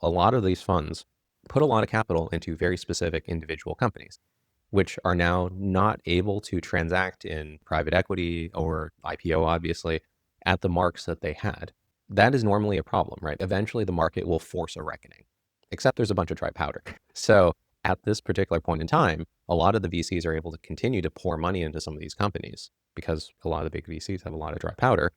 a lot of these funds put a lot of capital into very specific individual companies, which are now not able to transact in private equity or IPO, obviously, at the marks that they had. That is normally a problem, right? Eventually, the market will force a reckoning, except there's a bunch of dry powder. So at this particular point in time, a lot of the VCs are able to continue to pour money into some of these companies because a lot of the big VCs have a lot of dry powder.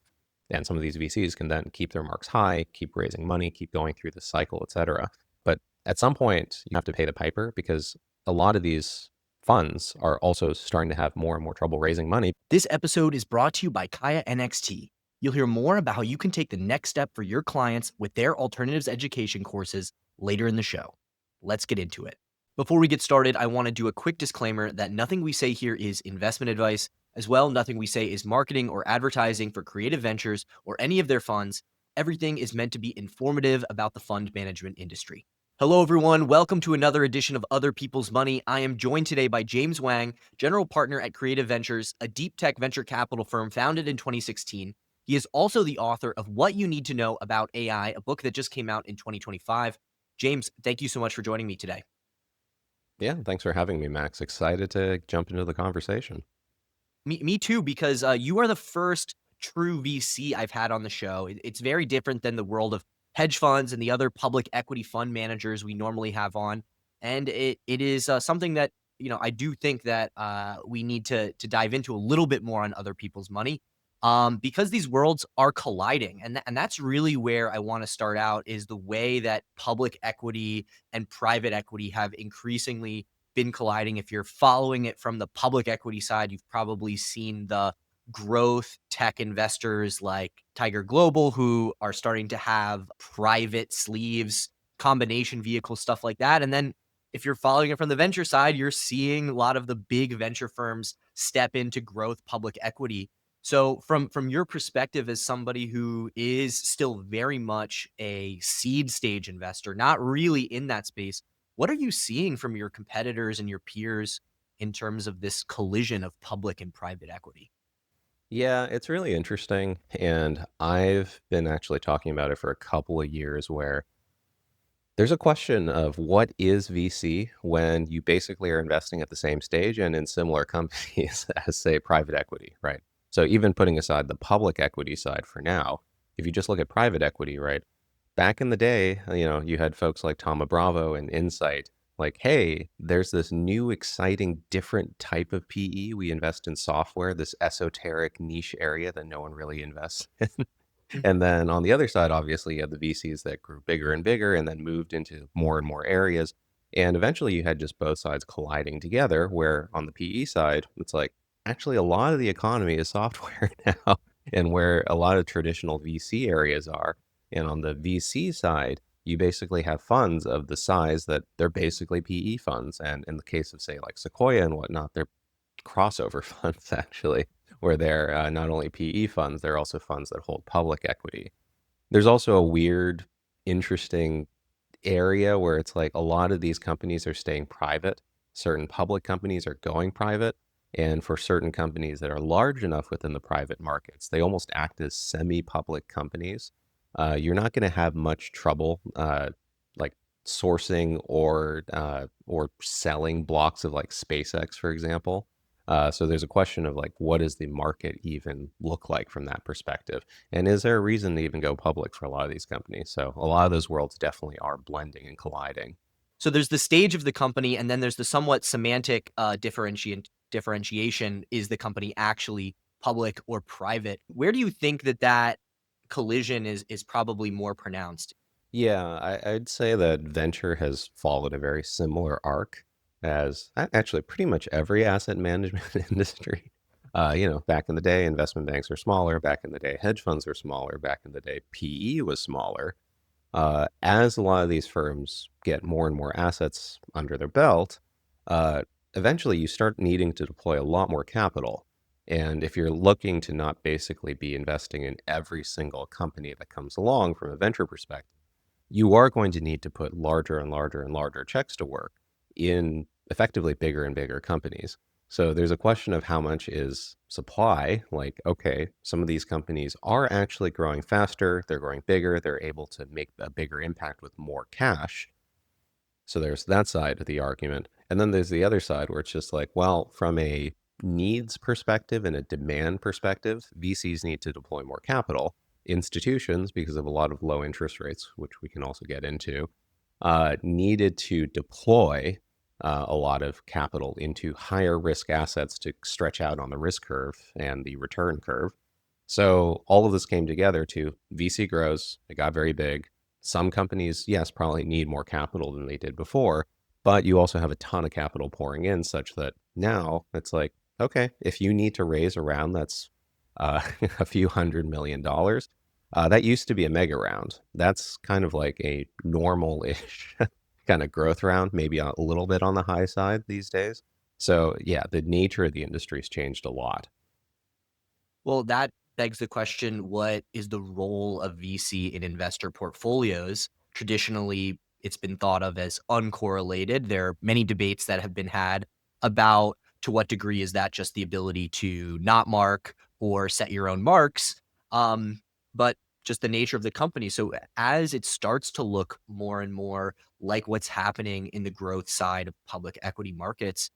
And some of these VCs can then keep their marks high, keep raising money, keep going through the cycle, et cetera. But at some point, you have to pay the piper because a lot of these funds are also starting to have more and more trouble raising money. This episode is brought to you by Kaya NXT. You'll hear more about how you can take the next step for your clients with their alternatives education courses later in the show. Let's get into it. Before we get started, I want to do a quick disclaimer that nothing we say here is investment advice. As well, nothing we say is marketing or advertising for Creative Ventures or any of their funds. Everything is meant to be informative about the fund management industry. Hello, everyone. Welcome to another edition of Other People's Money. I am joined today by James Wang, general partner at Creative Ventures, a deep tech venture capital firm founded in 2016. He is also the author of What You Need to Know About AI, a book that just came out in 2025. James, thank you so much for joining me today. Yeah, thanks for having me, Max. Excited to jump into the conversation. Me too, because you are the first true VC I've had on the show. It's very different than the world of hedge funds and the other public equity fund managers we normally have on. And it is something that, I do think that we need to dive into a little bit more on other people's money, because these worlds are colliding. And that's really where I want to start out, is the way that public equity and private equity have increasingly been colliding. If you're following it from the public equity side, you've probably seen the growth tech investors like Tiger Global, who are starting to have private sleeves, combination vehicles, stuff like that. And then if you're following it from the venture side, you're seeing a lot of the big venture firms step into growth public equity. So from your perspective, as somebody who is still very much a seed stage investor, not really in that space, what are you seeing from your competitors and your peers in terms of this collision of public and private equity? Yeah, it's really interesting. And I've been actually talking about it for a couple of years where there's a question of what is VC when you basically are investing at the same stage and in similar companies as, say, private equity, right? So even putting aside the public equity side for now, if you just look at private equity, right? Back in the day, you had folks like Thoma Bravo and Insight, like, hey, there's this new, exciting, different type of PE. We invest in software, this esoteric niche area that no one really invests in. And then on the other side, obviously, you had the VCs that grew bigger and bigger and then moved into more and more areas. And eventually you had just both sides colliding together, where on the PE side, it's like, actually, a lot of the economy is software now, and where a lot of traditional VC areas are. And on the VC side, you basically have funds of the size that they're basically PE funds. And in the case of, say, like Sequoia and whatnot, they're crossover funds, actually, where they're not only PE funds, they're also funds that hold public equity. There's also a weird, interesting area where it's like a lot of these companies are staying private. Certain public companies are going private. And for certain companies that are large enough within the private markets, they almost act as semi-public companies. You're not going to have much trouble like sourcing or selling blocks of like SpaceX, for example. So there's a question of like, what does the market even look like from that perspective? And is there a reason to even go public for a lot of these companies? So a lot of those worlds definitely are blending and colliding. So there's the stage of the company, and then there's the somewhat semantic differentiation. Is the company actually public or private? Where do you think that collision is probably more pronounced? Yeah, I'd say that venture has followed a very similar arc as actually pretty much every asset management industry. Back in the day, investment banks were smaller. Back in the day, hedge funds were smaller. Back in the day, PE was smaller. As a lot of these firms get more and more assets under their belt, uh, eventually you start needing to deploy a lot more capital. And if you're looking to not basically be investing in every single company that comes along from a venture perspective, you are going to need to put larger and larger and larger checks to work in effectively bigger and bigger companies. So there's a question of how much is supply. Like, okay, some of these companies are actually growing faster, they're growing bigger, they're able to make a bigger impact with more cash. So there's that side of the argument. And then there's the other side where it's just like, well, from a needs perspective and a demand perspective, VCs need to deploy more capital. Institutions, because of a lot of low interest rates, which we can also get into, needed to deploy a lot of capital into higher risk assets to stretch out on the risk curve and the return curve. So all of this came together to VC grows, it got very big. Some companies, yes, probably need more capital than they did before, but you also have a ton of capital pouring in such that now it's like, okay, if you need to raise a round that's a few $100 million, that used to be a mega round. That's kind of like a normal-ish kind of growth round, maybe a little bit on the high side these days. So yeah, the nature of the industry has changed a lot. Well, that begs the question, what is the role of VC in investor portfolios? Traditionally, it's been thought of as uncorrelated. There are many debates that have been had about to what degree is that just the ability to not mark or set your own marks, but just the nature of the company. So as it starts to look more and more like what's happening in the growth side of public equity markets,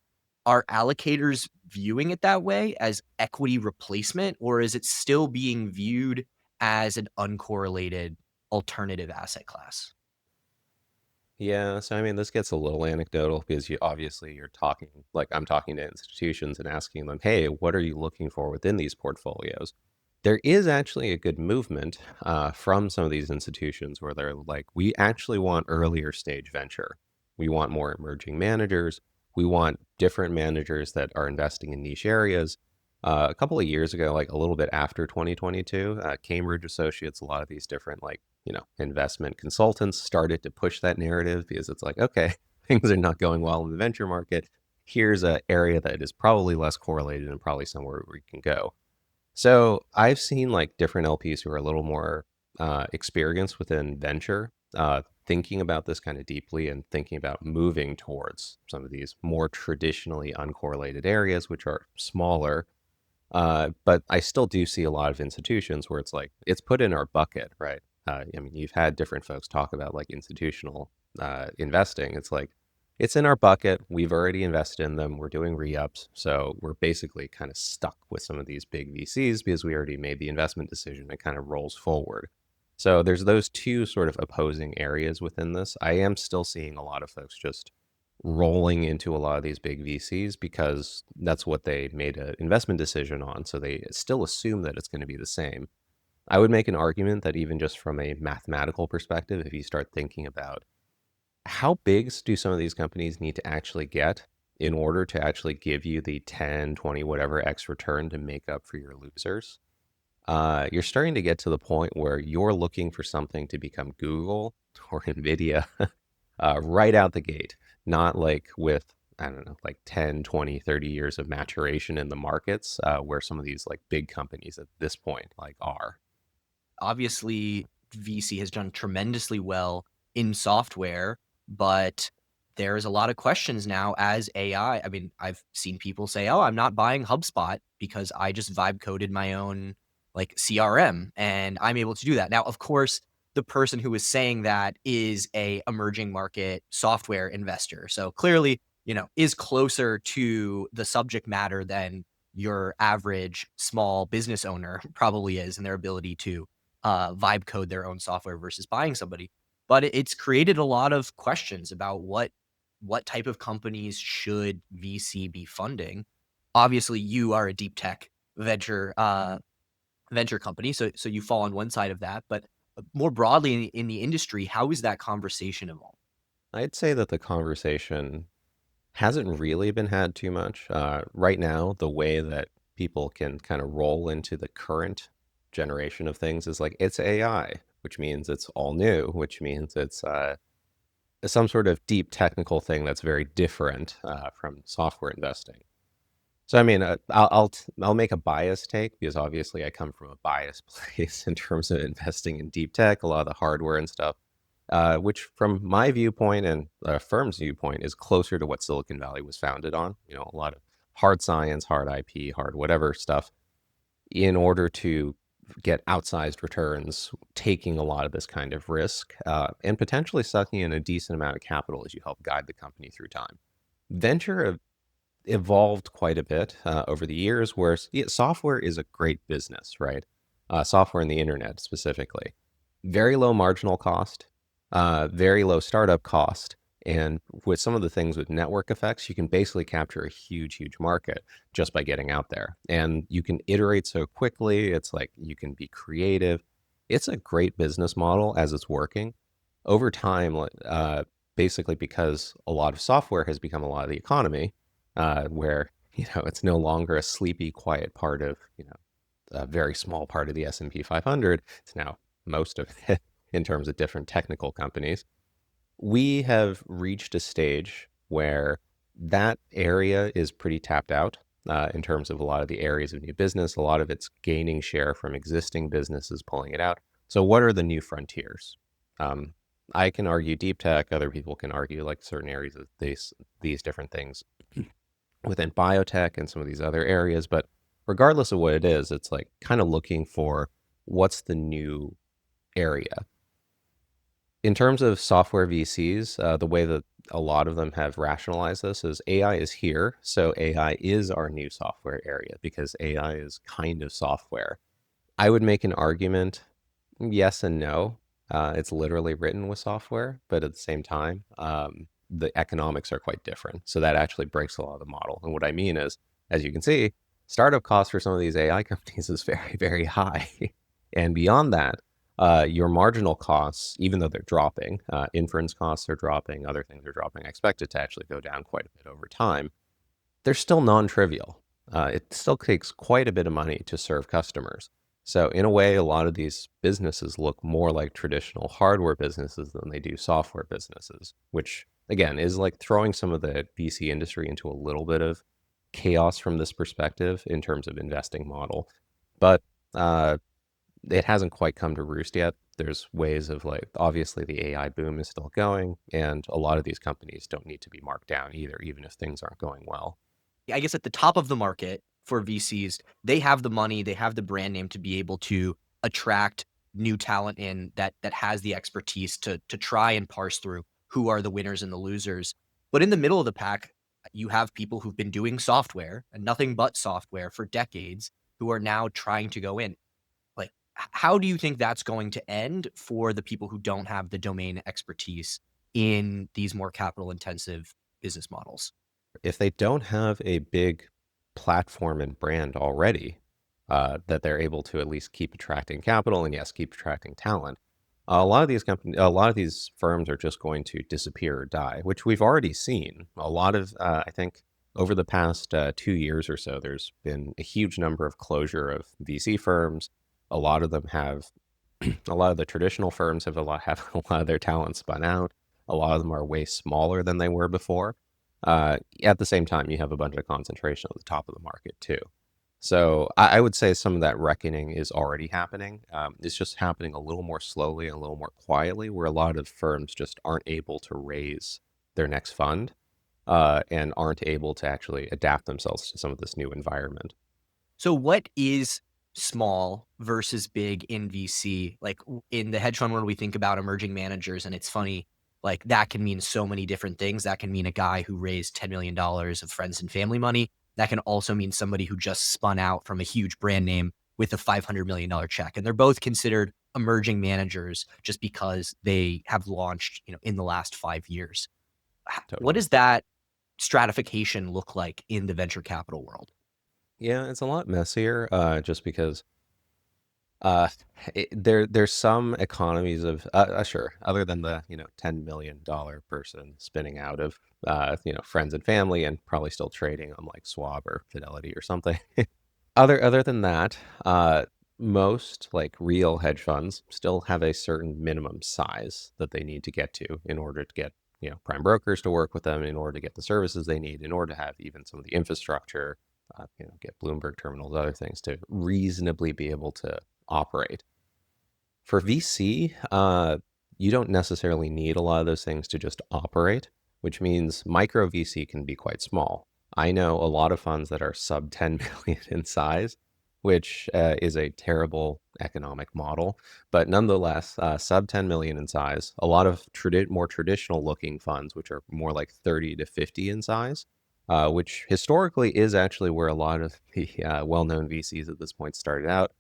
are allocators viewing it that way as equity replacement, or is it still being viewed as an uncorrelated alternative asset class? Yeah, so I mean, this gets a little anecdotal because you obviously you're talking like I'm talking to institutions and asking them, "Hey, what are you looking for within these portfolios?" There is actually a good movement from some of these institutions where they're like, "We actually want earlier stage venture. We want more emerging managers. We want different managers that are investing in niche areas." A couple of years ago, like a little bit after 2022, Cambridge Associates, a lot of these different like investment consultants started to push that narrative because it's like, okay, things are not going well in the venture market. Here's an area that is probably less correlated and probably somewhere we can go. So I've seen like different LPs who are a little more experienced within venture, thinking about this kind of deeply and thinking about moving towards some of these more traditionally uncorrelated areas, which are smaller. But I still do see a lot of institutions where it's like it's put in our bucket, right? I mean, you've had different folks talk about like institutional investing. It's like it's in our bucket. We've already invested in them. We're doing re-ups, so we're basically kind of stuck with some of these big VCs because we already made the investment decision. It kind of rolls forward. So there's those two sort of opposing areas within this. I am still seeing a lot of folks just rolling into a lot of these big VCs because that's what they made an investment decision on. So they still assume that it's going to be the same. I would make an argument that even just from a mathematical perspective, if you start thinking about how big do some of these companies need to actually get in order to actually give you the 10, 20, whatever X return to make up for your losers, you're starting to get to the point where you're looking for something to become Google or NVIDIA right out the gate, not like with, I don't know, like 10, 20, 30 years of maturation in the markets where some of these like big companies at this point like are. Obviously, VC has done tremendously well in software, but there's a lot of questions now as AI. I mean, I've seen people say, "Oh, I'm not buying HubSpot because I just vibe coded my own like CRM and I'm able to do that." Now, of course, the person who is saying that is a emerging market software investor. So clearly, is closer to the subject matter than your average small business owner probably is in their ability to vibe code their own software versus buying somebody. But it's created a lot of questions about what type of companies should VC be funding. Obviously, you are a deep tech venture company, so you fall on one side of that. But more broadly in the industry, how is that conversation evolved? I'd say that the conversation hasn't really been had too much. Right now, the way that people can kind of roll into the current generation of things is like it's AI, which means it's all new, which means it's some sort of deep technical thing that's very different from software investing. So I mean, I'll make a biased take because obviously I come from a biased place in terms of investing in deep tech, a lot of the hardware and stuff, which from my viewpoint and the firm's viewpoint is closer to what Silicon Valley was founded on. A lot of hard science, hard IP, hard whatever stuff in order to get outsized returns, taking a lot of this kind of risk, and potentially sucking in a decent amount of capital as you help guide the company through time. Venture evolved quite a bit over the years, where software is a great business, right? Software and the internet specifically. Very low marginal cost, very low startup cost. And with some of the things with network effects, you can basically capture a huge, huge market just by getting out there. And you can iterate so quickly. It's like you can be creative. It's a great business model as it's working. Over time, basically because a lot of software has become a lot of the economy, where it's no longer a sleepy, quiet part of a very small part of the S&P 500. It's now most of it in terms of different technical companies. We have reached a stage where that area is pretty tapped out in terms of a lot of the areas of new business. A lot of it's gaining share from existing businesses, pulling it out. So, what are the new frontiers? Um, I can argue deep tech. Other people can argue like certain areas of these different things within biotech and some of these other areas. But regardless of what it is, it's like kind of looking for what's the new area. In terms of software VCs, the way that a lot of them have rationalized this is AI is here. So AI is our new software area because AI is kind of software. I would make an argument, yes and no. It's literally written with software, but at the same time, the economics are quite different. So that actually breaks a lot of the model. And what I mean is, as you can see, startup costs for some of these AI companies is very, very high. And beyond that, your marginal costs, even though they're dropping, inference costs are dropping, other things are dropping. I expect it to actually go down quite a bit over time. They're still non-trivial. It still takes quite a bit of money to serve customers. So in a way, a lot of these businesses look more like traditional hardware businesses than they do software businesses, which again is like throwing some of the VC industry into a little bit of chaos from this perspective in terms of investing model. But it hasn't quite come to roost yet. There's ways of like, obviously the AI boom is still going, and a lot of these companies don't need to be marked down either, even if things aren't going well. I guess at the top of the market for VCs, they have the money, they have the brand name to be able to attract new talent in that has the expertise to try and parse through who are the winners and the losers. But in the middle of the pack, you have people who've been doing software and nothing but software for decades who are now trying to go in. Like, how do you think that's going to end for the people who don't have the domain expertise in these more capital intensive business models? If they don't have a big platform and brand already, that they're able to at least keep attracting capital and yes, keep attracting talent, a lot of these companies, a lot of these firms are just going to disappear or die, which we've already seen. A lot of, I think, over the past 2 years or so, there's been a huge number of closure of VC firms. A lot of them have, a lot of the traditional firms have a lot of their talent spun out. A lot of them are way smaller than they were before. At the same time, you have a bunch of concentration at the top of the market too. So I would say some of that reckoning is already happening. It's just happening a little more slowly and a little more quietly, where a lot of firms just aren't able to raise their next fund and aren't able to actually adapt themselves to some of this new environment. So what is small versus big in VC? Like in the hedge fund world, we think about emerging managers, and it's funny, like that can mean so many different things. That can mean a guy who raised $10 million of friends and family money. That can also mean somebody who just spun out from a huge brand name with a $500 million check. And they're both considered emerging managers just because they have launched, in the last 5 years. What Totally. does that stratification look like in the venture capital world? Yeah, it's a lot messier just because there's some economies of sure, other than the $10 million person spinning out of friends and family and probably still trading on like Schwab or Fidelity or something. Other than that, most like real hedge funds still have a certain minimum size that they need to get to in order to get prime brokers to work with them, in order to get the services they need, in order to have even some of the infrastructure, get Bloomberg terminals, other things to reasonably be able to operate. For VC, you don't necessarily need a lot of those things to just operate, which means micro VC can be quite small. I know a lot of funds that are sub 10 million in size, which is a terrible economic model. But nonetheless, sub 10 million in size, a lot of more traditional looking funds, which are more like 30 to 50 in size, which historically is actually where a lot of the well-known VCs at this point started out.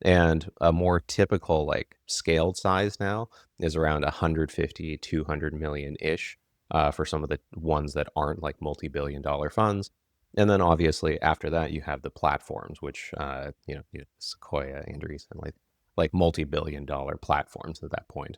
And a more typical, like scaled size now is around 150, 200 million ish for some of the ones that aren't like multi-billion dollar funds. And then obviously after that, you have the platforms, which, Sequoia, Andreessen, like multi-billion dollar platforms at that point.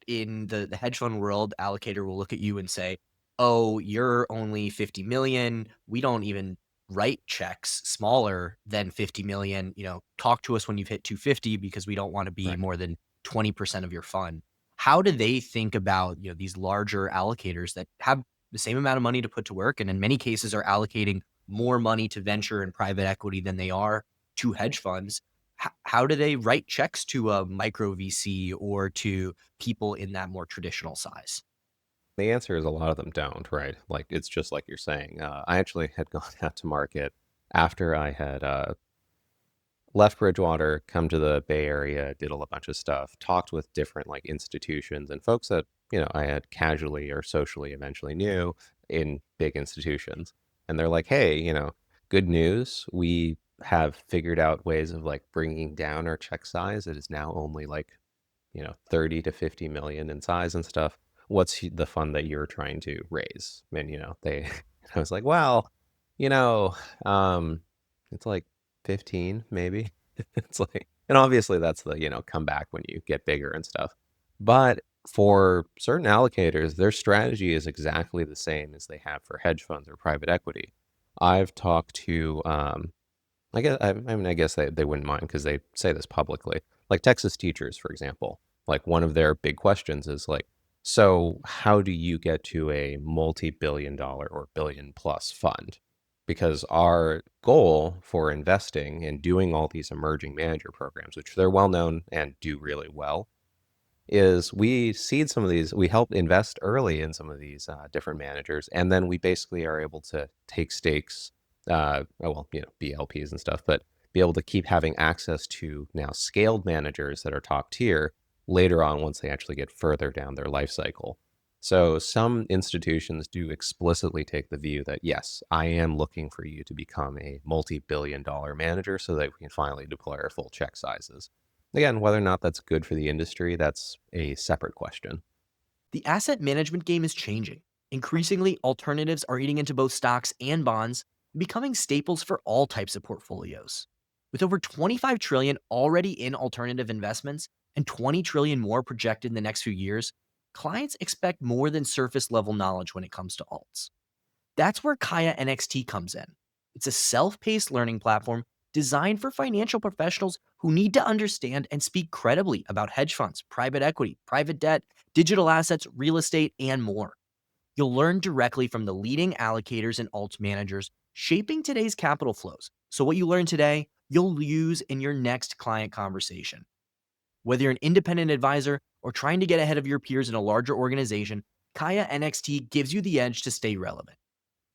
In the hedge fund world, allocator will look at you and say, "Oh, you're only 50 million. We don't even write checks smaller than 50 million. Talk to us when you've hit 250 because we don't want to be Right. more than 20% of your fund." How do they think about, these larger allocators that have the same amount of money to put to work and in many cases are allocating more money to venture and private equity than they are to hedge funds? How do they write checks to a micro VC or to people in that more traditional size? The answer is a lot of them don't, right? Like it's just like you're saying. I actually had gone out to market after I had left Bridgewater, come to the Bay Area, did a bunch of stuff, talked with different like institutions and folks that, I had casually or socially eventually knew in big institutions. And they're like, hey, good news. We have figured out ways of like bringing down our check size. It is now only like, 30 to 50 million in size and stuff. What's the fund that you're trying to raise? And, I was like, well, you know, um, it's like 15 maybe. It's like, and obviously that's the, come back when you get bigger and stuff. But for certain allocators, their strategy is exactly the same as they have for hedge funds or private equity. I've talked to, I guess they wouldn't mind because they say this publicly. Like Texas teachers, for example, like one of their big questions is like, so how do you get to a multi-billion dollar or billion plus fund? Because our goal for investing and doing all these emerging manager programs, which they're well known and do really well, is we seed some of these, we help invest early in some of these different managers, and then we basically are able to take stakes, BLPs and stuff, but be able to keep having access to now scaled managers that are top tier later on once they actually get further down their life cycle. So some institutions do explicitly take the view that, yes, I am looking for you to become a multi-billion dollar manager so that we can finally deploy our full check sizes. Again, whether or not that's good for the industry, that's a separate question. The asset management game is changing. Increasingly, alternatives are eating into both stocks and bonds, becoming staples for all types of portfolios. With over 25 trillion already in alternative investments and 20 trillion more projected in the next few years, clients expect more than surface level knowledge when it comes to alts. That's where Kaya NXT comes in. It's a self paced learning platform designed for financial professionals who need to understand and speak credibly about hedge funds, private equity, private debt, digital assets, real estate, and more. You'll learn directly from the leading allocators and alt managers shaping today's capital flows. So, what you learn today, you'll use in your next client conversation. Whether you're an independent advisor or trying to get ahead of your peers in a larger organization, Kaya NXT gives you the edge to stay relevant.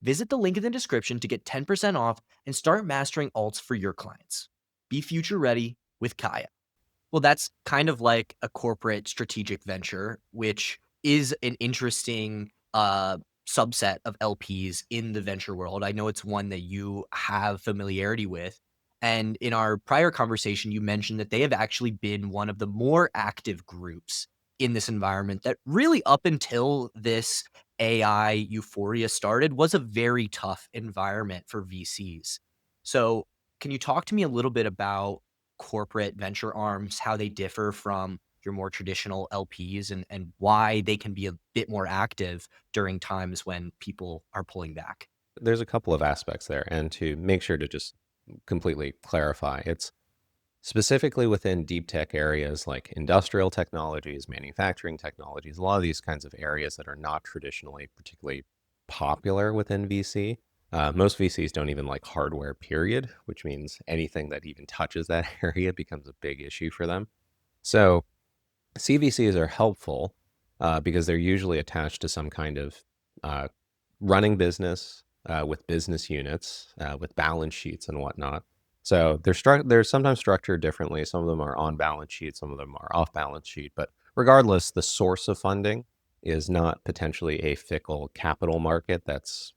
Visit the link in the description to get 10% off and start mastering alts for your clients. Be future ready with Kaya. Well, that's kind of like a corporate strategic venture, which is an interesting subset of LPs in the venture world. I know it's one that you have familiarity with. And in our prior conversation, you mentioned that they have actually been one of the more active groups in this environment that really up until this AI euphoria started was a very tough environment for VCs. So, can you talk to me a little bit about corporate venture arms, how they differ from your more traditional LPs and why they can be a bit more active during times when people are pulling back? There's a couple of aspects there. And to make sure to just completely clarify, it's specifically within deep tech areas like industrial technologies, manufacturing technologies, a lot of these kinds of areas that are not traditionally particularly popular within VC. Most VCs don't even like hardware, period, which means anything that even touches that area becomes a big issue for them. So CVCs are helpful because they're usually attached to some kind of uh, running business, with business units, with balance sheets and whatnot. So they're sometimes structured differently. Some of them are on balance sheet, some of them are off balance sheet. But regardless, the source of funding is not potentially a fickle capital market that's,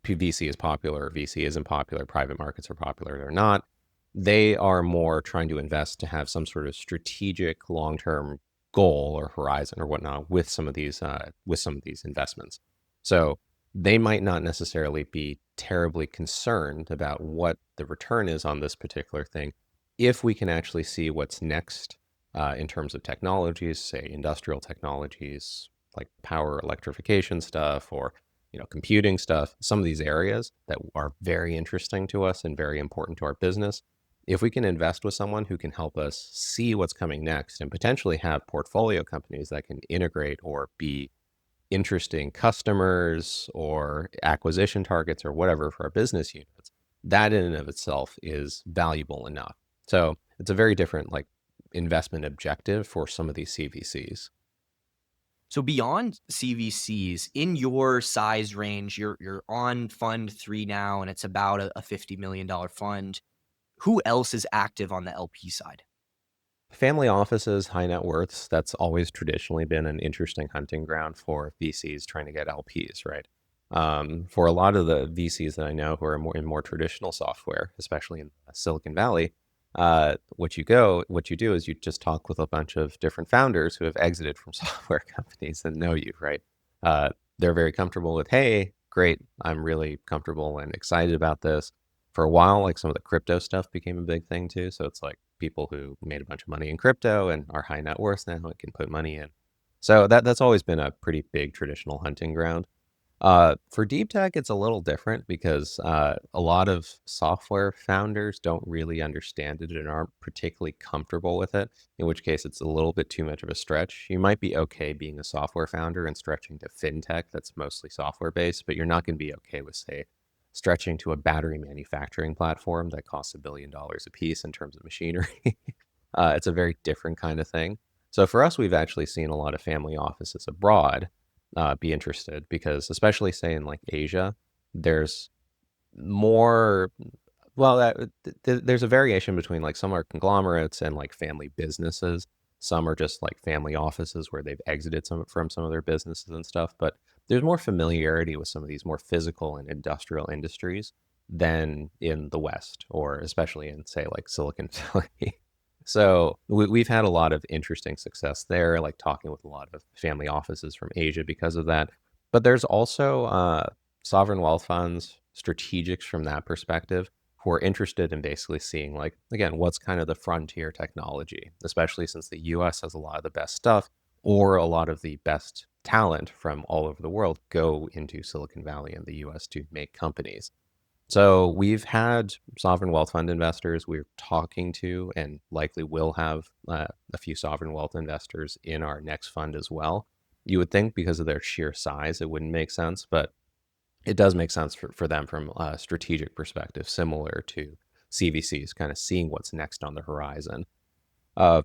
VC is popular, VC isn't popular, private markets are popular, they're not. They are more trying to invest to have some sort of strategic long-term goal or horizon or whatnot with some of these investments. So they might not necessarily be terribly concerned about what the return is on this particular thing if we can actually see what's next in terms of technologies, say industrial technologies like power electrification stuff or computing stuff, some of these areas that are very interesting to us and very important to our business. If we can invest with someone who can help us see what's coming next and potentially have portfolio companies that can integrate or be interesting customers or acquisition targets or whatever for our business units, that in and of itself is valuable enough. So it's a very different like investment objective for some of these CVCs. So beyond CVCs, in your size range, you're on fund 3 now, and it's about a $50 million fund. Who else is active on the LP side? Family offices, high net worths, that's always traditionally been an interesting hunting ground for VCs trying to get LPs, right? For a lot of the VCs that I know who are more in more traditional software, especially in Silicon Valley, what you do is you just talk with a bunch of different founders who have exited from software companies and know you, right? Uh, they're very comfortable with, hey, great, I'm really comfortable and excited about this. For a while, like some of the crypto stuff became a big thing too. So it's like people who made a bunch of money in crypto and are high net worth now and can put money in. So that's always been a pretty big traditional hunting ground. For deep tech, it's a little different because a lot of software founders don't really understand it and aren't particularly comfortable with it, in which case it's a little bit too much of a stretch. You might be okay being a software founder and stretching to fintech that's mostly software based, but you're not going to be okay with, say, stretching to a battery manufacturing platform that costs $1 billion a piece in terms of machinery. It's a very different kind of thing. So for us, we've actually seen a lot of family offices abroad be interested because, especially say in like Asia, there's more. Well, there's a variation between like some are conglomerates and like family businesses. Some are just like family offices where they've exited from some of their businesses and stuff. But there's more familiarity with some of these more physical and industrial industries than in the West, or especially in say like Silicon Valley. So we've had a lot of interesting success there, like talking with a lot of family offices from Asia because of that. But there's also sovereign wealth funds, strategics from that perspective, who are interested in basically seeing, like, again, what's kind of the frontier technology, especially since the US has a lot of the best stuff or a lot of the best talent from all over the world go into Silicon Valley and the US to make companies. So we've had sovereign wealth fund investors. We're talking to and likely will have a few sovereign wealth investors in our next fund as well. You would think because of their sheer size, it wouldn't make sense, but it does make sense for them from a strategic perspective, similar to CVCs, kind of seeing what's next on the horizon, uh,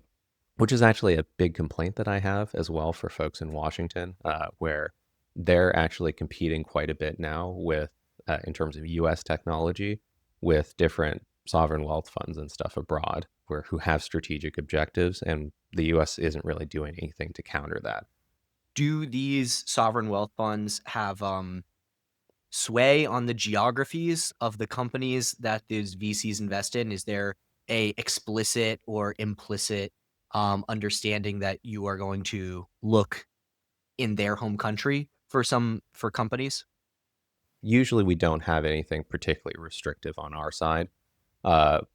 which is actually a big complaint that I have as well for folks in Washington, where they're actually competing quite a bit now with, in terms of US technology, with different sovereign wealth funds and stuff abroad who have strategic objectives, and the US isn't really doing anything to counter that. Do these sovereign wealth funds have sway on the geographies of the companies that these VCs invest in? Is there a explicit or implicit understanding that you are going to look in their home country for companies? Usually we don't have anything particularly restrictive on our side,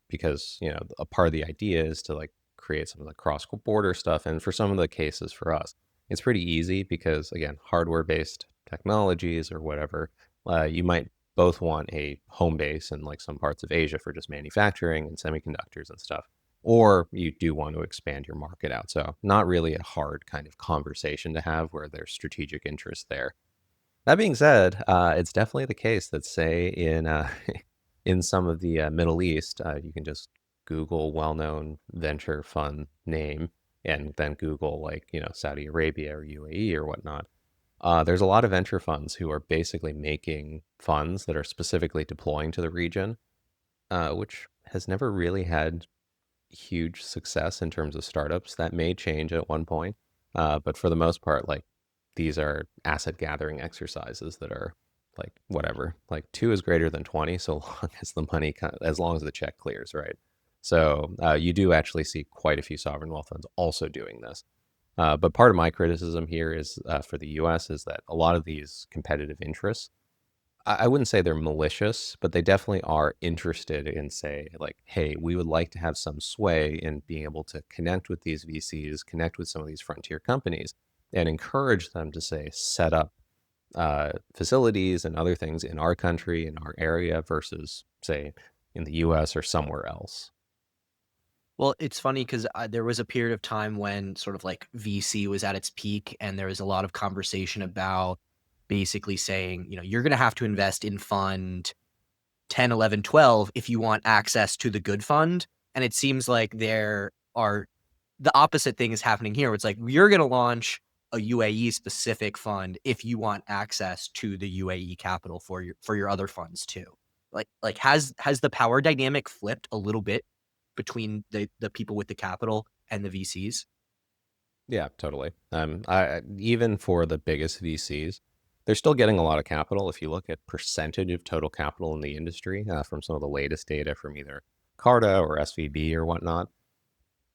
because a part of the idea is to like create some of the cross border stuff, and for some of the cases for us it's pretty easy because, again, hardware based technologies or whatever, you might both want a home base in like some parts of Asia for just manufacturing and semiconductors and stuff, or you do want to expand your market out. So not really a hard kind of conversation to have where there's strategic interest there. That being said, it's definitely the case that, say, in in some of the Middle East, you can just Google well-known venture fund name and then Google, like, Saudi Arabia or UAE or whatnot. There's a lot of venture funds who are basically making funds that are specifically deploying to the region, which has never really had huge success in terms of startups. That may change at one point. But for the most part, like these are asset gathering exercises that are like whatever, like two is greater than 20 so long as the money, as long as the check clears, right? So you do actually see quite a few sovereign wealth funds also doing this. But part of my criticism here is for the US is that a lot of these competitive interests, I wouldn't say they're malicious, but they definitely are interested in, say, like, hey, we would like to have some sway in being able to connect with these VCs, connect with some of these frontier companies, and encourage them to, say, set up facilities and other things in our country, in our area, versus, say, in the US or somewhere else. Well, it's funny 'cause, there was a period of time when sort of like VC was at its peak, and there was a lot of conversation about basically saying, "You're gonna have to invest in fund 10, 11, 12 if you want access to the good fund," and it seems like there are the opposite thing is happening here, where it's like, "You're gonna launch a UAE specific fund if you want access to the UAE capital for your other funds too." Has the power dynamic flipped a little bit between the people with the capital and the VCs? Yeah, totally. Even for the biggest VCs, they're still getting a lot of capital. If you look at percentage of total capital in the industry from some of the latest data from either Carta or SVB or whatnot,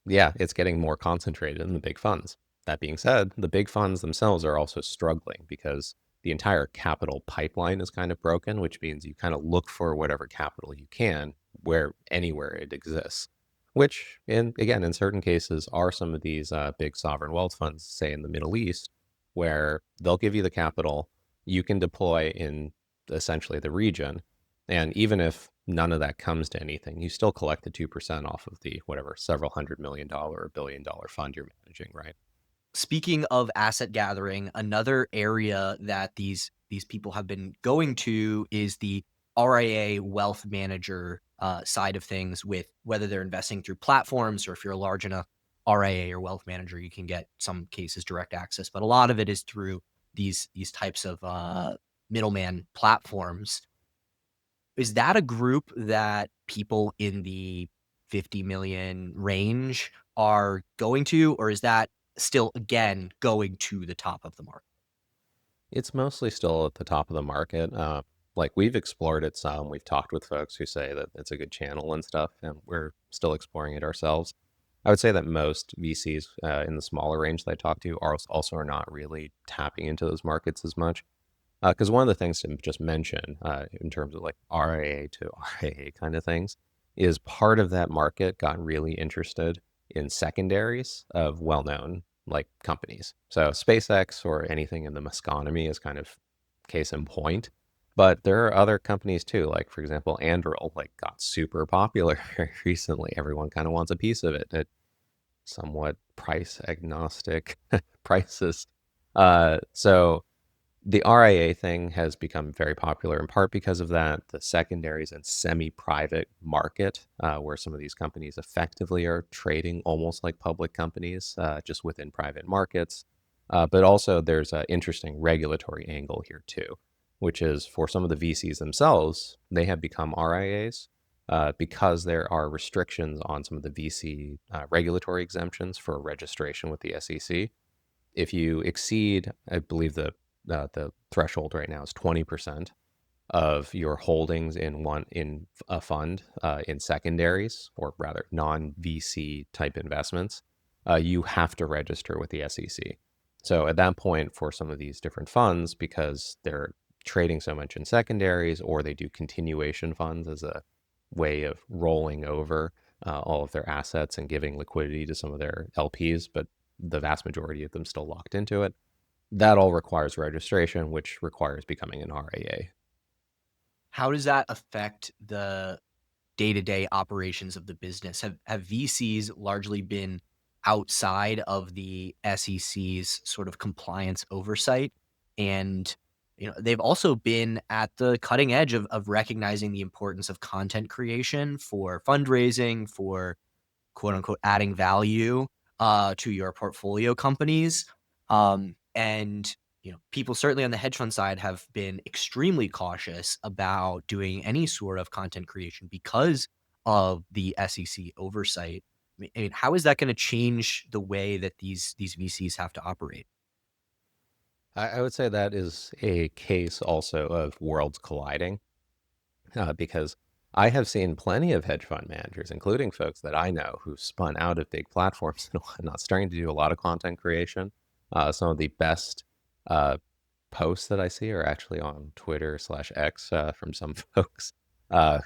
yeah, it's getting more concentrated in the big funds. That being said, the big funds themselves are also struggling because the entire capital pipeline is kind of broken, which means you kind of look for whatever capital you can where anywhere it exists. Which, in certain cases, are some of these big sovereign wealth funds, say in the Middle East, where they'll give you the capital, you can deploy in essentially the region, and even if none of that comes to anything, you still collect the 2% off of the whatever several $100 million or $1 billion fund you're managing, right? Speaking of asset gathering, another area that these people have been going to is the RIA wealth manager side of things, with whether they're investing through platforms or if you're a large enough RIA or wealth manager, you can get some cases direct access, but a lot of it is through these types of middleman platforms. Is that a group that people in the 50 million range are going to, or is that still, again, going to the top of the market? It's mostly still at the top of the market. Like we've explored it some. We've talked with folks who say that it's a good channel and stuff, and we're still exploring it ourselves. I would say that most VCs in the smaller range that I talk to also are not really tapping into those markets as much. Because one of the things to just mention in terms of like RIA to RIA kind of things is part of that market got really interested in secondaries of well-known like companies. So SpaceX or anything in the Mosconomy is kind of case in point. But there are other companies too, like for example, Anduril like got super popular very recently. Everyone kind of wants a piece of it at somewhat price agnostic prices. So the RIA thing has become very popular in part because of that. The secondaries and semi-private market, where some of these companies effectively are trading almost like public companies, just within private markets. But also, there's an interesting regulatory angle here too, which is for some of the VCs themselves, they have become RIAs because there are restrictions on some of the VC regulatory exemptions for registration with the SEC. If you exceed, I believe the threshold right now is 20% of your holdings in a fund in secondaries, or rather non-VC type investments, you have to register with the SEC. So at that point, for some of these different funds, because they're trading so much in secondaries, or they do continuation funds as a way of rolling over all of their assets and giving liquidity to some of their LPs, but the vast majority of them still locked into it, that all requires registration, which requires becoming an RIA. How does that affect the day-to-day operations of the business? Have VCs largely been outside of the SEC's sort of compliance oversight? And, they've also been at the cutting edge of recognizing the importance of content creation for fundraising, for quote unquote adding value to your portfolio companies. And people certainly on the hedge fund side have been extremely cautious about doing any sort of content creation because of the SEC oversight. I mean, how is that going to change the way that these VCs have to operate? I would say that is a case also of worlds colliding, because I have seen plenty of hedge fund managers, including folks that I know who spun out of big platforms and whatnot, starting to do a lot of content creation. Some of the best uh, posts that I see are actually on Twitter/X from some folks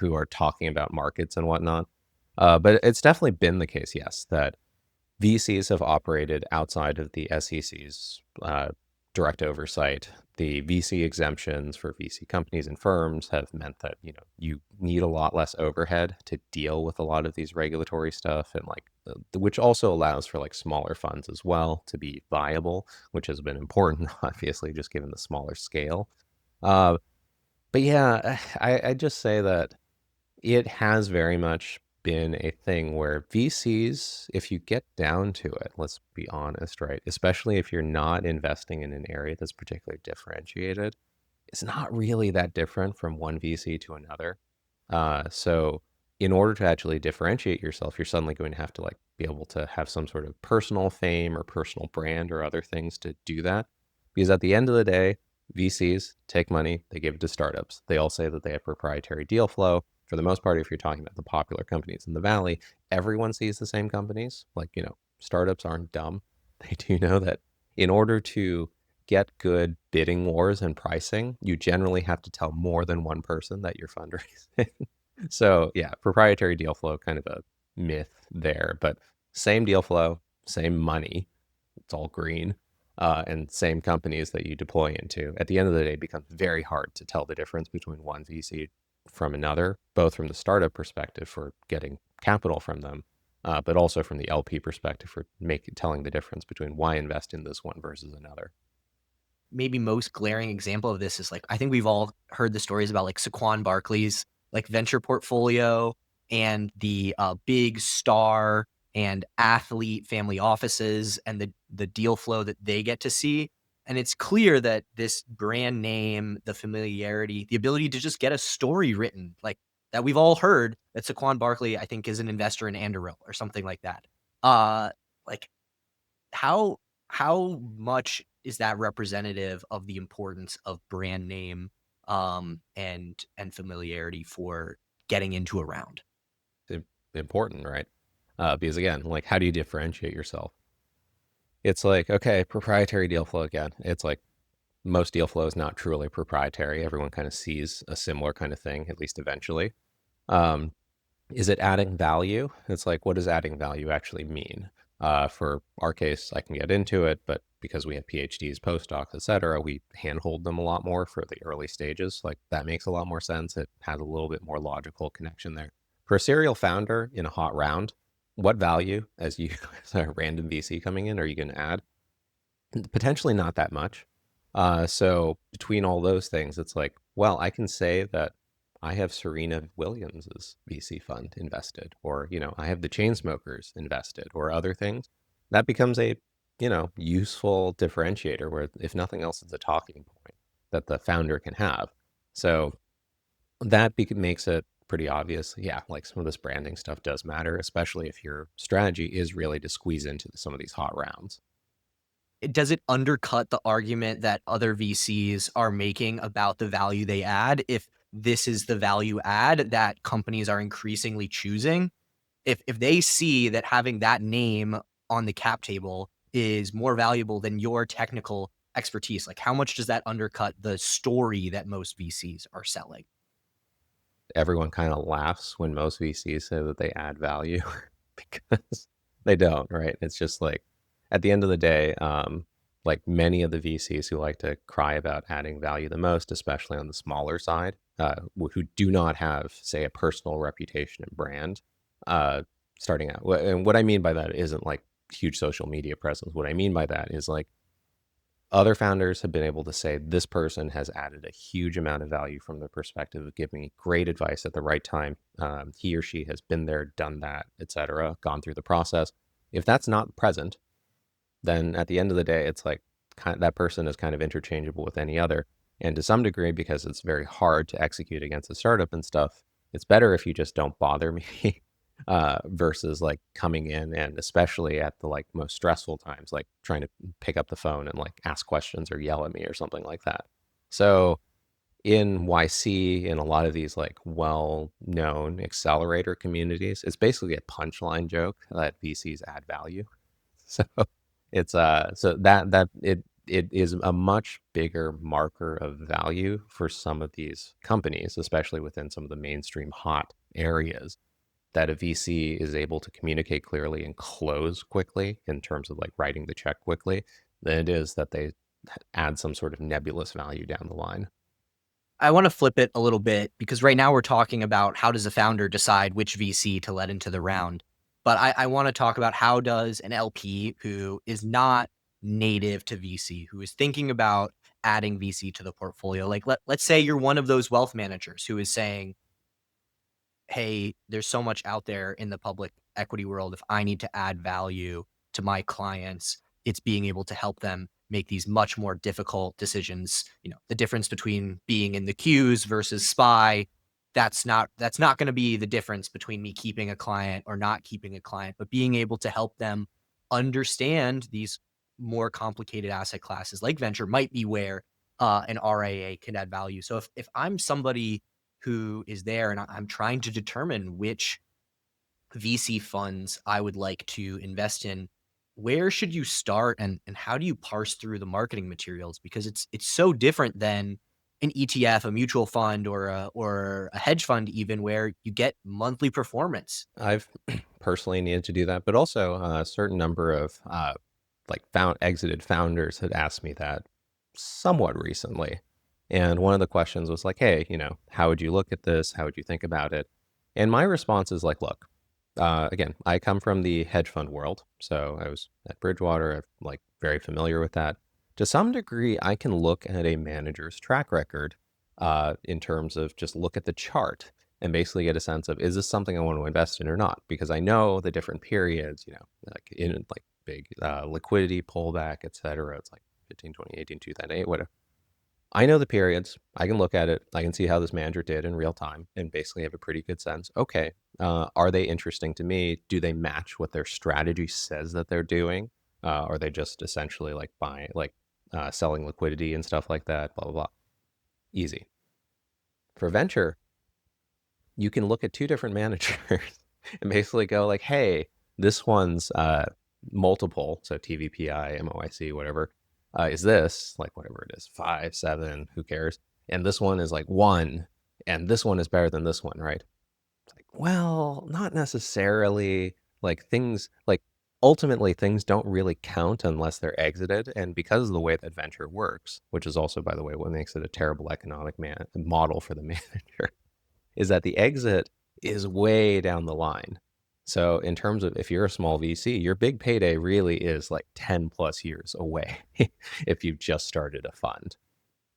who are talking about markets and whatnot. But it's definitely been the case, yes, that VCs have operated outside of the SEC's direct oversight. The VC exemptions for VC companies and firms have meant that you need a lot less overhead to deal with a lot of these regulatory stuff, and like which also allows for like smaller funds as well to be viable, which has been important, obviously, just given the smaller scale. Uh, but yeah, I just say that it has very much been a thing where VCs, if you get down to it, let's be honest, right? Especially if you're not investing in an area that's particularly differentiated, it's not really that different from one VC to another. So in order to actually differentiate yourself, you're suddenly going to have to like be able to have some sort of personal fame or personal brand or other things to do that. Because at the end of the day, VCs take money, they give it to startups. They all say that they have proprietary deal flow. For the most part, if you're talking about the popular companies in the Valley, everyone sees the same companies. Like, startups aren't dumb. They do know that in order to get good bidding wars and pricing, you generally have to tell more than one person that you're fundraising. So yeah, proprietary deal flow, kind of a myth there, but same deal flow, same money. It's all green, and same companies that you deploy into. At the end of the day, it becomes very hard to tell the difference between one VC from another, both from the startup perspective for getting capital from them, but also from the LP perspective for telling the difference between why invest in this one versus another. Maybe most glaring example of this is like, I think we've all heard the stories about like Saquon Barkley's like venture portfolio and the big star and athlete family offices and the deal flow that they get to see. And it's clear that this brand name, the familiarity, the ability to just get a story written, like that we've all heard that Saquon Barkley, I think, is an investor in Anduril or something like that. Uh, like how how much is that representative of the importance of brand name, and familiarity for getting into a round? It's important, right? Because again, like, how do you differentiate yourself? It's like, okay, proprietary deal flow again. It's like most deal flow is not truly proprietary. Everyone kind of sees a similar kind of thing, at least eventually. Um, is it adding value? It's like, what does adding value actually mean? For our case, I can get into it, but because we have PhDs, postdocs, et cetera, we handhold them a lot more for the early stages. Like that makes a lot more sense. It has a little bit more logical connection there. For a serial founder in a hot round, what value, as you as a random VC coming in, are you going to add? Potentially not that much. So between all those things, it's like, well, I can say that I have Serena Williams's VC fund invested, or I have the Chainsmokers invested, or other things. That becomes a useful differentiator where, if nothing else, it's a talking point that the founder can have. So that makes it pretty obvious. Yeah, like some of this branding stuff does matter, especially if your strategy is really to squeeze into some of these hot rounds. Does it undercut the argument that other VCs are making about the value they add if this is the value add that companies are increasingly choosing? If they see that having that name on the cap table is more valuable than your technical expertise, like how much does that undercut the story that most VCs are selling? Everyone kind of laughs when most VCs say that they add value because they don't, right? It's just like at the end of the day, like many of the VCs who like to cry about adding value the most, especially on the smaller side, who do not have, say, a personal reputation and brand, uh, starting out. And what I mean by that isn't like huge social media presence. What I mean by that is like other founders have been able to say this person has added a huge amount of value from the perspective of giving me great advice at the right time. He or she has been there, done that, etc., gone through the process. If that's not present, then at the end of the day, it's like that person is kind of interchangeable with any other. And to some degree, because it's very hard to execute against a startup and stuff, it's better if you just don't bother me versus like coming in and especially at the like most stressful times, like trying to pick up the phone and like ask questions or yell at me or something like that. So in YC, in a lot of these like well-known accelerator communities, it's basically a punchline joke that VCs add value. So it's so that it is a much bigger marker of value for some of these companies, especially within some of the mainstream hot areas, that a VC is able to communicate clearly and close quickly in terms of like writing the check quickly than it is that they add some sort of nebulous value down the line. I wanna flip it a little bit because right now we're talking about how does a founder decide which VC to let into the round. But I wanna talk about how does an LP who is not native to VC, who is thinking about adding VC to the portfolio, like let's say you're one of those wealth managers who is saying, hey, there's so much out there in the public equity world. If I need to add value to my clients, it's being able to help them make these much more difficult decisions. You know, the difference between being in the queues versus SPY, that's not going to be the difference between me keeping a client or not keeping a client, but being able to help them understand these more complicated asset classes like venture might be where an RIA can add value. So if I'm somebody who is there and I'm trying to determine which VC funds I would like to invest in, where should you start and how do you parse through the marketing materials? Because it's so different than an ETF, a mutual fund, or a hedge fund, even where you get monthly performance. I've personally needed to do that, but also a certain number of like exited founders had asked me that somewhat recently. And one of the questions was like, hey, how would you look at this? How would you think about it? And my response is like, look, again, I come from the hedge fund world. So I was at Bridgewater. I'm like very familiar with that. To some degree, I can look at a manager's track record in terms of just look at the chart and basically get a sense of, is this something I want to invest in or not? Because I know the different periods, like in like big liquidity pullback, et cetera. It's like 15, 20, 18, 2008, whatever. I know the periods. I can look at it. I can see how this manager did in real time and basically have a pretty good sense. Okay, are they interesting to me? Do they match what their strategy says that they're doing? Are they just essentially like buying, like selling liquidity and stuff like that? Blah, blah, blah. Easy. For venture, you can look at two different managers and basically go like, hey, this one's multiple, so TVPI, MOIC, whatever, is this, like whatever it is, 5, 7, who cares? And this one is like 1, and this one is better than this one, right? It's like, well, not necessarily. Like things, like ultimately things don't really count unless they're exited. And because of the way that venture works, which is also, by the way, what makes it a terrible economic model for the manager, is that the exit is way down the line. So in terms of if you're a small VC, your big payday really is like 10 plus years away if you've just started a fund.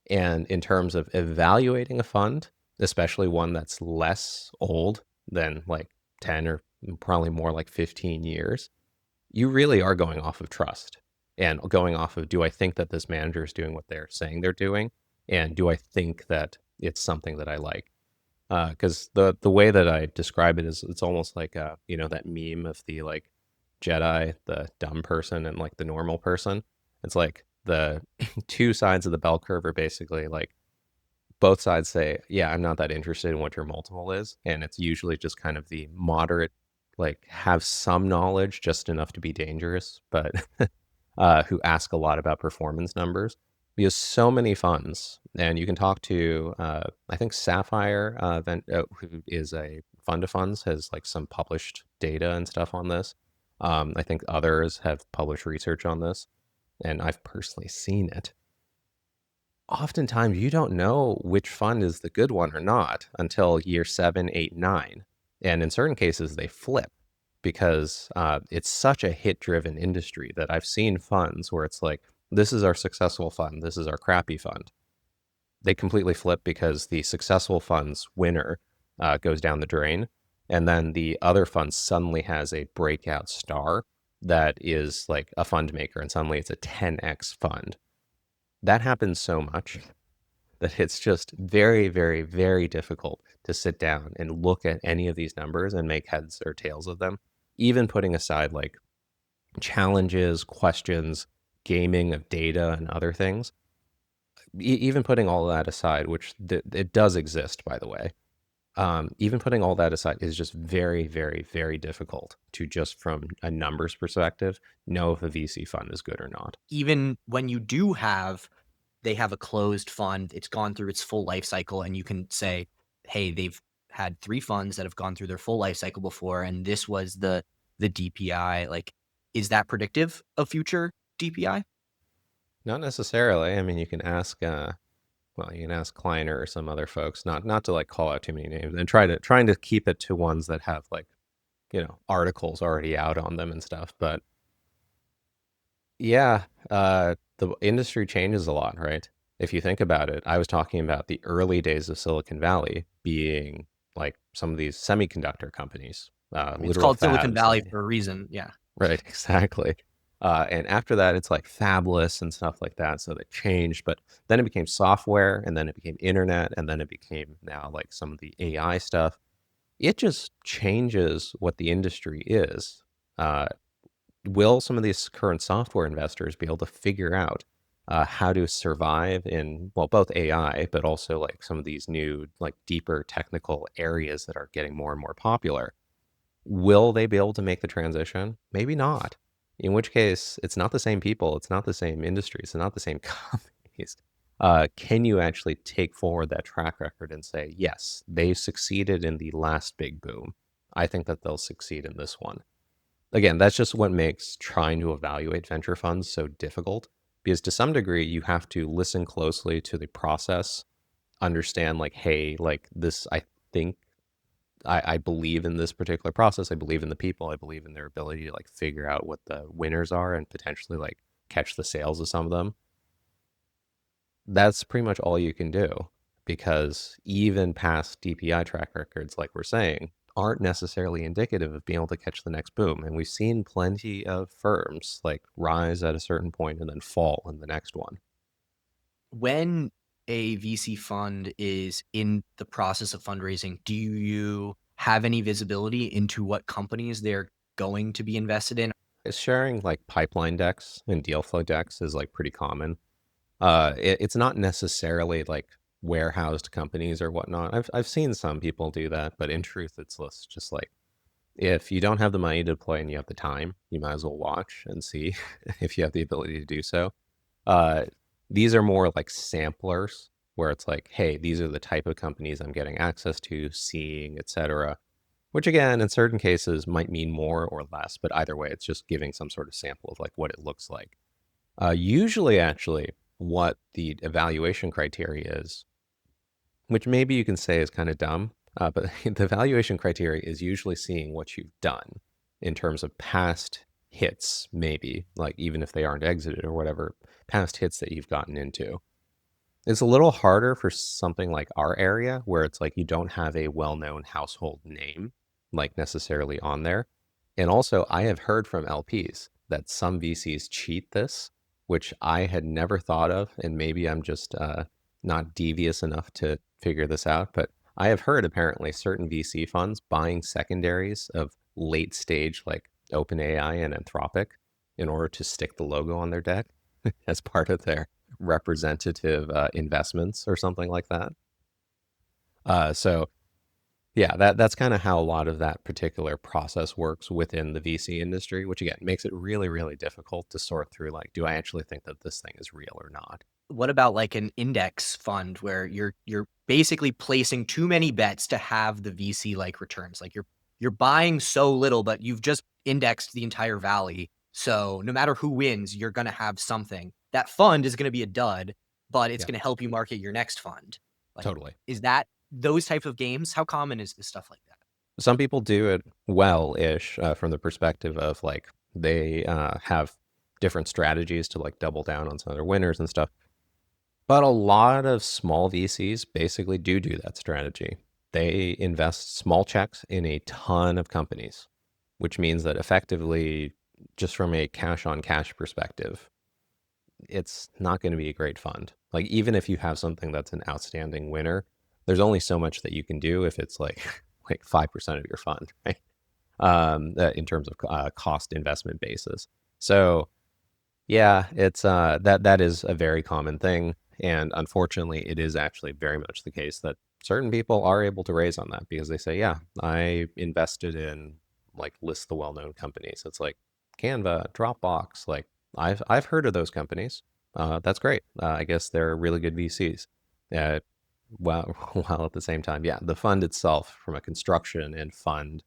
And in terms of evaluating a fund, especially one that's less old than like 10 or probably more like 15 years, you really are going off of trust and going off of, do I think that this manager is doing what they're saying they're doing? And do I think that it's something that I like? Because the way that I describe it is it's almost like that meme of the like Jedi, the dumb person and like the normal person. It's like the two sides of the bell curve are basically like both sides say, yeah, I'm not that interested in what your multiple is, and it's usually just kind of the moderate, like have some knowledge, just enough to be dangerous, but who ask a lot about performance numbers. Because so many funds, and you can talk to, I think Sapphire, who is a fund of funds, has like some published data and stuff on this. I think others have published research on this, and I've personally seen it. Oftentimes, you don't know which fund is the good one or not until year 7, 8, 9. And in certain cases, they flip because it's such a hit-driven industry that I've seen funds where it's like, this is our successful fund, this is our crappy fund. They completely flip because the successful fund's winner goes down the drain, and then the other fund suddenly has a breakout star that is like a fund maker, and suddenly it's a 10x fund. That happens so much that it's just very, very, very difficult to sit down and look at any of these numbers and make heads or tails of them, even putting aside like challenges, questions, gaming of data, and other things. Even putting all that aside, which it does exist, by the way, even putting all that aside is just very, very, very difficult to just from a numbers perspective know if a VC fund is good or not. Even when you do have they have a closed fund, it's gone through its full life cycle, and you can say, hey, they've had 3 funds that have gone through their full life cycle before, and this was the DPI. Like, is that predictive of future DPI? Not necessarily. I mean, you can ask, well, you can ask Kleiner or some other folks, not to like call out too many names, and trying to keep it to ones that have like, articles already out on them and stuff. But yeah, the industry changes a lot, right? If you think about it, I was talking about the early days of Silicon Valley being like some of these semiconductor companies, It's literal called Silicon fabs. Valley for a reason. Yeah. Right, exactly. And after that, it's like fabless and stuff like that. So that changed, but then it became software, and then it became internet, and then it became now like some of the AI stuff. It just changes what the industry is. Uh, will some of these current software investors be able to figure out how to survive in, well, both AI, but also like some of these new, like deeper technical areas that are getting more and more popular? Will they be able to make the transition? Maybe not. In which case, it's not the same people, it's not the same industries, it's not the same companies. Can you actually take forward that track record and say, yes, they succeeded in the last big boom. I think that they'll succeed in this one. Again, that's just what makes trying to evaluate venture funds so difficult, because to some degree, you have to listen closely to the process, understand like, hey, like this, I think I believe in this particular process. I believe in the people. I believe in their ability to like figure out what the winners are and potentially like catch the sales of some of them. That's pretty much all you can do, because even past DPI track records, like we're saying, aren't necessarily indicative of being able to catch the next boom. And we've seen plenty of firms like rise at a certain point and then fall in the next one. When a VC fund is in the process of fundraising, do you have any visibility into what companies they're going to be invested in? Is sharing like pipeline decks and deal flow decks is like pretty common. It's not necessarily like warehoused companies or whatnot. I've seen some people do that, but in truth, it's just like if you don't have the money to play and you have the time, you might as well watch and see if you have the ability to do so. Uh, these are more like samplers where it's like, hey, these are the type of companies I'm getting access to, seeing, etc. Which again, in certain cases, might mean more or less, but either way, it's just giving some sort of sample of like what it looks like. Usually, actually, what the evaluation criteria is, which maybe you can say is kind of dumb, but the evaluation criteria is usually seeing what you've done in terms of past hits, maybe, like even if they aren't exited or whatever, past hits that you've gotten into. It's a little harder for something like our area where it's like you don't have a well known household name, like necessarily on there. And also, I have heard from LPs that some VCs cheat this, which I had never thought of. And maybe I'm just not devious enough to figure this out. But I have heard apparently certain VC funds buying secondaries of late stage, like OpenAI and Anthropic, in order to stick the logo on their deck as part of their representative investments or something like that. So yeah, that's kind of how a lot of that particular process works within the VC industry, which again makes it really, really difficult to sort through like, do I actually think that this thing is real or not? What about like an index fund where you're basically placing too many bets to have the VC like returns? Like you're buying so little, but you've just indexed the entire valley. So no matter who wins, you're gonna have something. That fund is gonna be a dud, but it's Yeah, gonna help you market your next fund. Like, totally. is that those type of games? How common is this stuff like that? Some people do it well-ish from the perspective of like they have different strategies to like double down on some of their winners and stuff. But a lot of small VCs basically do that strategy. They invest small checks in a ton of companies, which means that effectively, just from a cash on cash perspective, it's not going to be a great fund. Like even if you have something that's an outstanding winner, there's only so much that you can do if it's like like 5% of your fund, right? In terms of cost investment basis. So yeah, it's that is a very common thing, and unfortunately, it is actually very much the case that certain people are able to raise on that because they say, "Yeah, I invested in like list the well-known companies." It's like Canva, Dropbox, like I've heard of those companies. That's great. I guess they're really good VCs. Uh, while while at the same time, yeah, the fund itself, from a construction and fund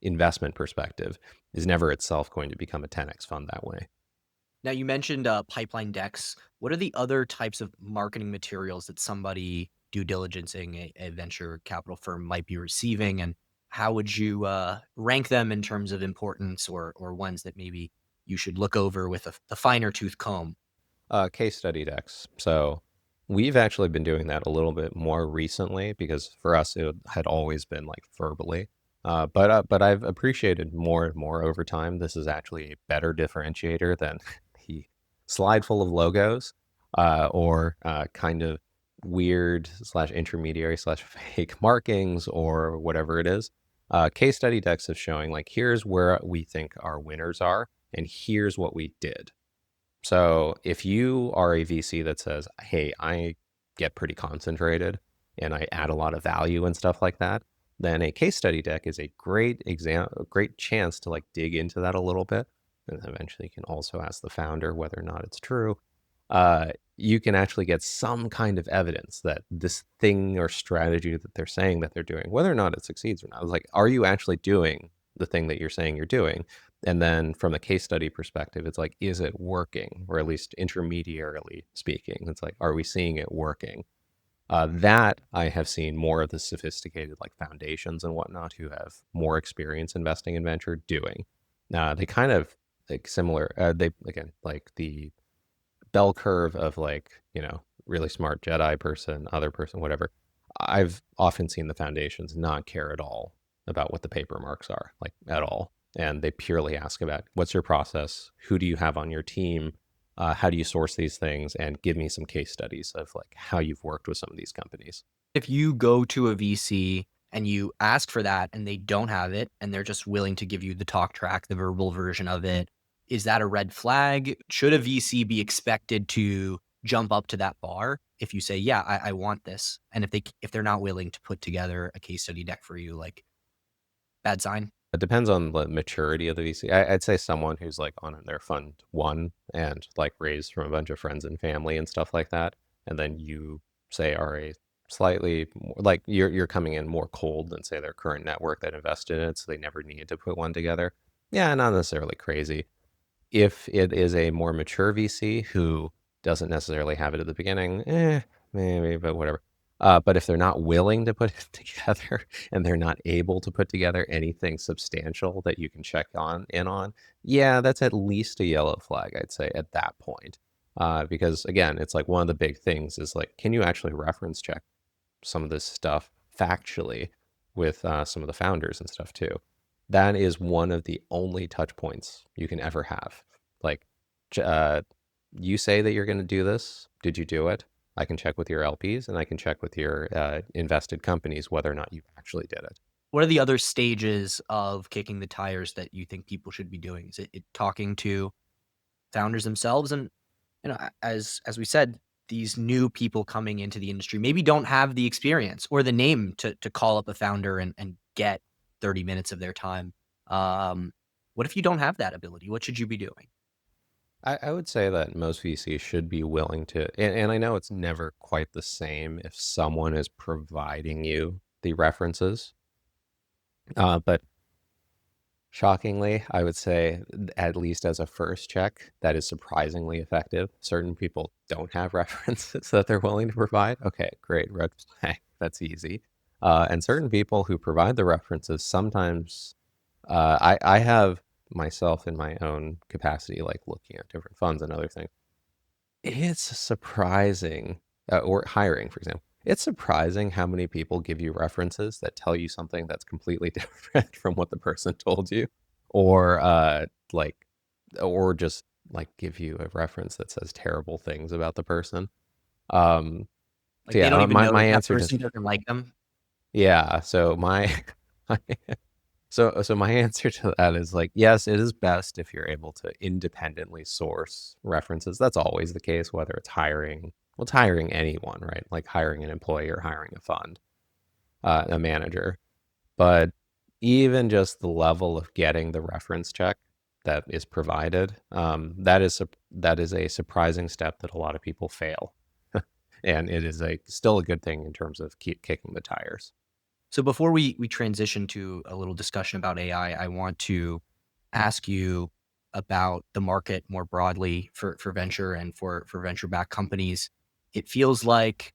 investment perspective, is never itself going to become a 10x fund that way. Now you mentioned pipeline decks. What are the other types of marketing materials that somebody due diligencing a venture capital firm might be receiving, and how would you rank them in terms of importance, or ones that maybe you should look over with a finer tooth comb? Case study decks. So we've actually been doing that a little bit more recently because for us it had always been like verbally. But I've appreciated more and more over time. This is actually a better differentiator than the slide full of logos or kind of weird slash intermediary slash fake markings or whatever it is. Case study decks of showing like here's where we think our winners are and here's what we did. So if you are a VC that says, "Hey, I get pretty concentrated and I add a lot of value and stuff like that," then a case study deck is a great a great chance to like dig into that a little bit. And eventually you can also ask the founder whether or not it's true. You can actually get some kind of evidence that this thing or strategy that they're saying that they're doing, whether or not it succeeds or not, is like, are you actually doing the thing that you're saying you're doing? And then from a case study perspective, it's like, is it working? Or at least intermediarily speaking, it's like, are we seeing it working? That I have seen more of the sophisticated like foundations and whatnot who have more experience investing in venture doing. They kind of like similar. They again like the bell curve of like really smart Jedi person, other person, whatever. I've often seen the foundations not care at all about what the paper marks are, like at all, and they purely ask about what's your process, who do you have on your team, how do you source these things, and give me some case studies of like how you've worked with some of these companies. If you go to a VC and you ask for that and they don't have it and they're just willing to give you the talk track, the verbal version of it, is that a red flag? Should a VC be expected to jump up to that bar if you say, "Yeah, I want this," and if they're not willing to put together a case study deck for you, like, bad sign? It depends on the maturity of the VC. I'd say someone who's like on their fund one and like raised from a bunch of friends and family and stuff like that, and then you say are a slightly more, like you're coming in more cold than say their current network that invested in it, so they never needed to put one together. Yeah, not necessarily crazy. If it is a more mature VC who doesn't necessarily have it at the beginning, maybe, but whatever. But if they're not willing to put it together and they're not able to put together anything substantial that you can check on, yeah, that's at least a yellow flag, I'd say, at that point. Because again, it's like one of the big things is like, can you actually reference check some of this stuff factually with some of the founders and stuff too? That is one of the only touch points you can ever have. Like, uh, you say that you're going to do this. Did you do it? I can check with your LPs and I can check with your invested companies whether or not you actually did it. What are the other stages of kicking the tires that you think people should be doing? Is it talking to founders themselves? And as we said, these new people coming into the industry maybe don't have the experience or the name to call up a founder and get 30 minutes of their time. Um, what if you don't have that ability? What should you be doing? I would say that most VCs should be willing to, and I know it's never quite the same if someone is providing you the references, but shockingly, I would say, at least as a first check, that is surprisingly effective. Certain people don't have references that they're willing to provide. Okay, great, red flag. That's easy. And certain people who provide the references sometimes, I have myself in my own capacity, like looking at different funds and other things. It's surprising, or hiring, for example. It's surprising how many people give you references that tell you something that's completely different from what the person told you, or like, or just like give you a reference that says terrible things about the person. Um, so Like, they yeah, don't even my know my that answer to person doesn't like them? yeah, so my so my answer to that is like, yes, it is best if you're able to independently source references. That's always the case, whether it's hiring, well, it's hiring anyone, right? Like hiring an employee or hiring a fund, a manager. But even just the level of getting the reference check that is provided, that is a surprising step that a lot of people fail, and it is a still a good thing in terms of keep kicking the tires. So before we transition to a little discussion about AI, I want to ask you about the market more broadly for venture and for venture-backed companies. It feels like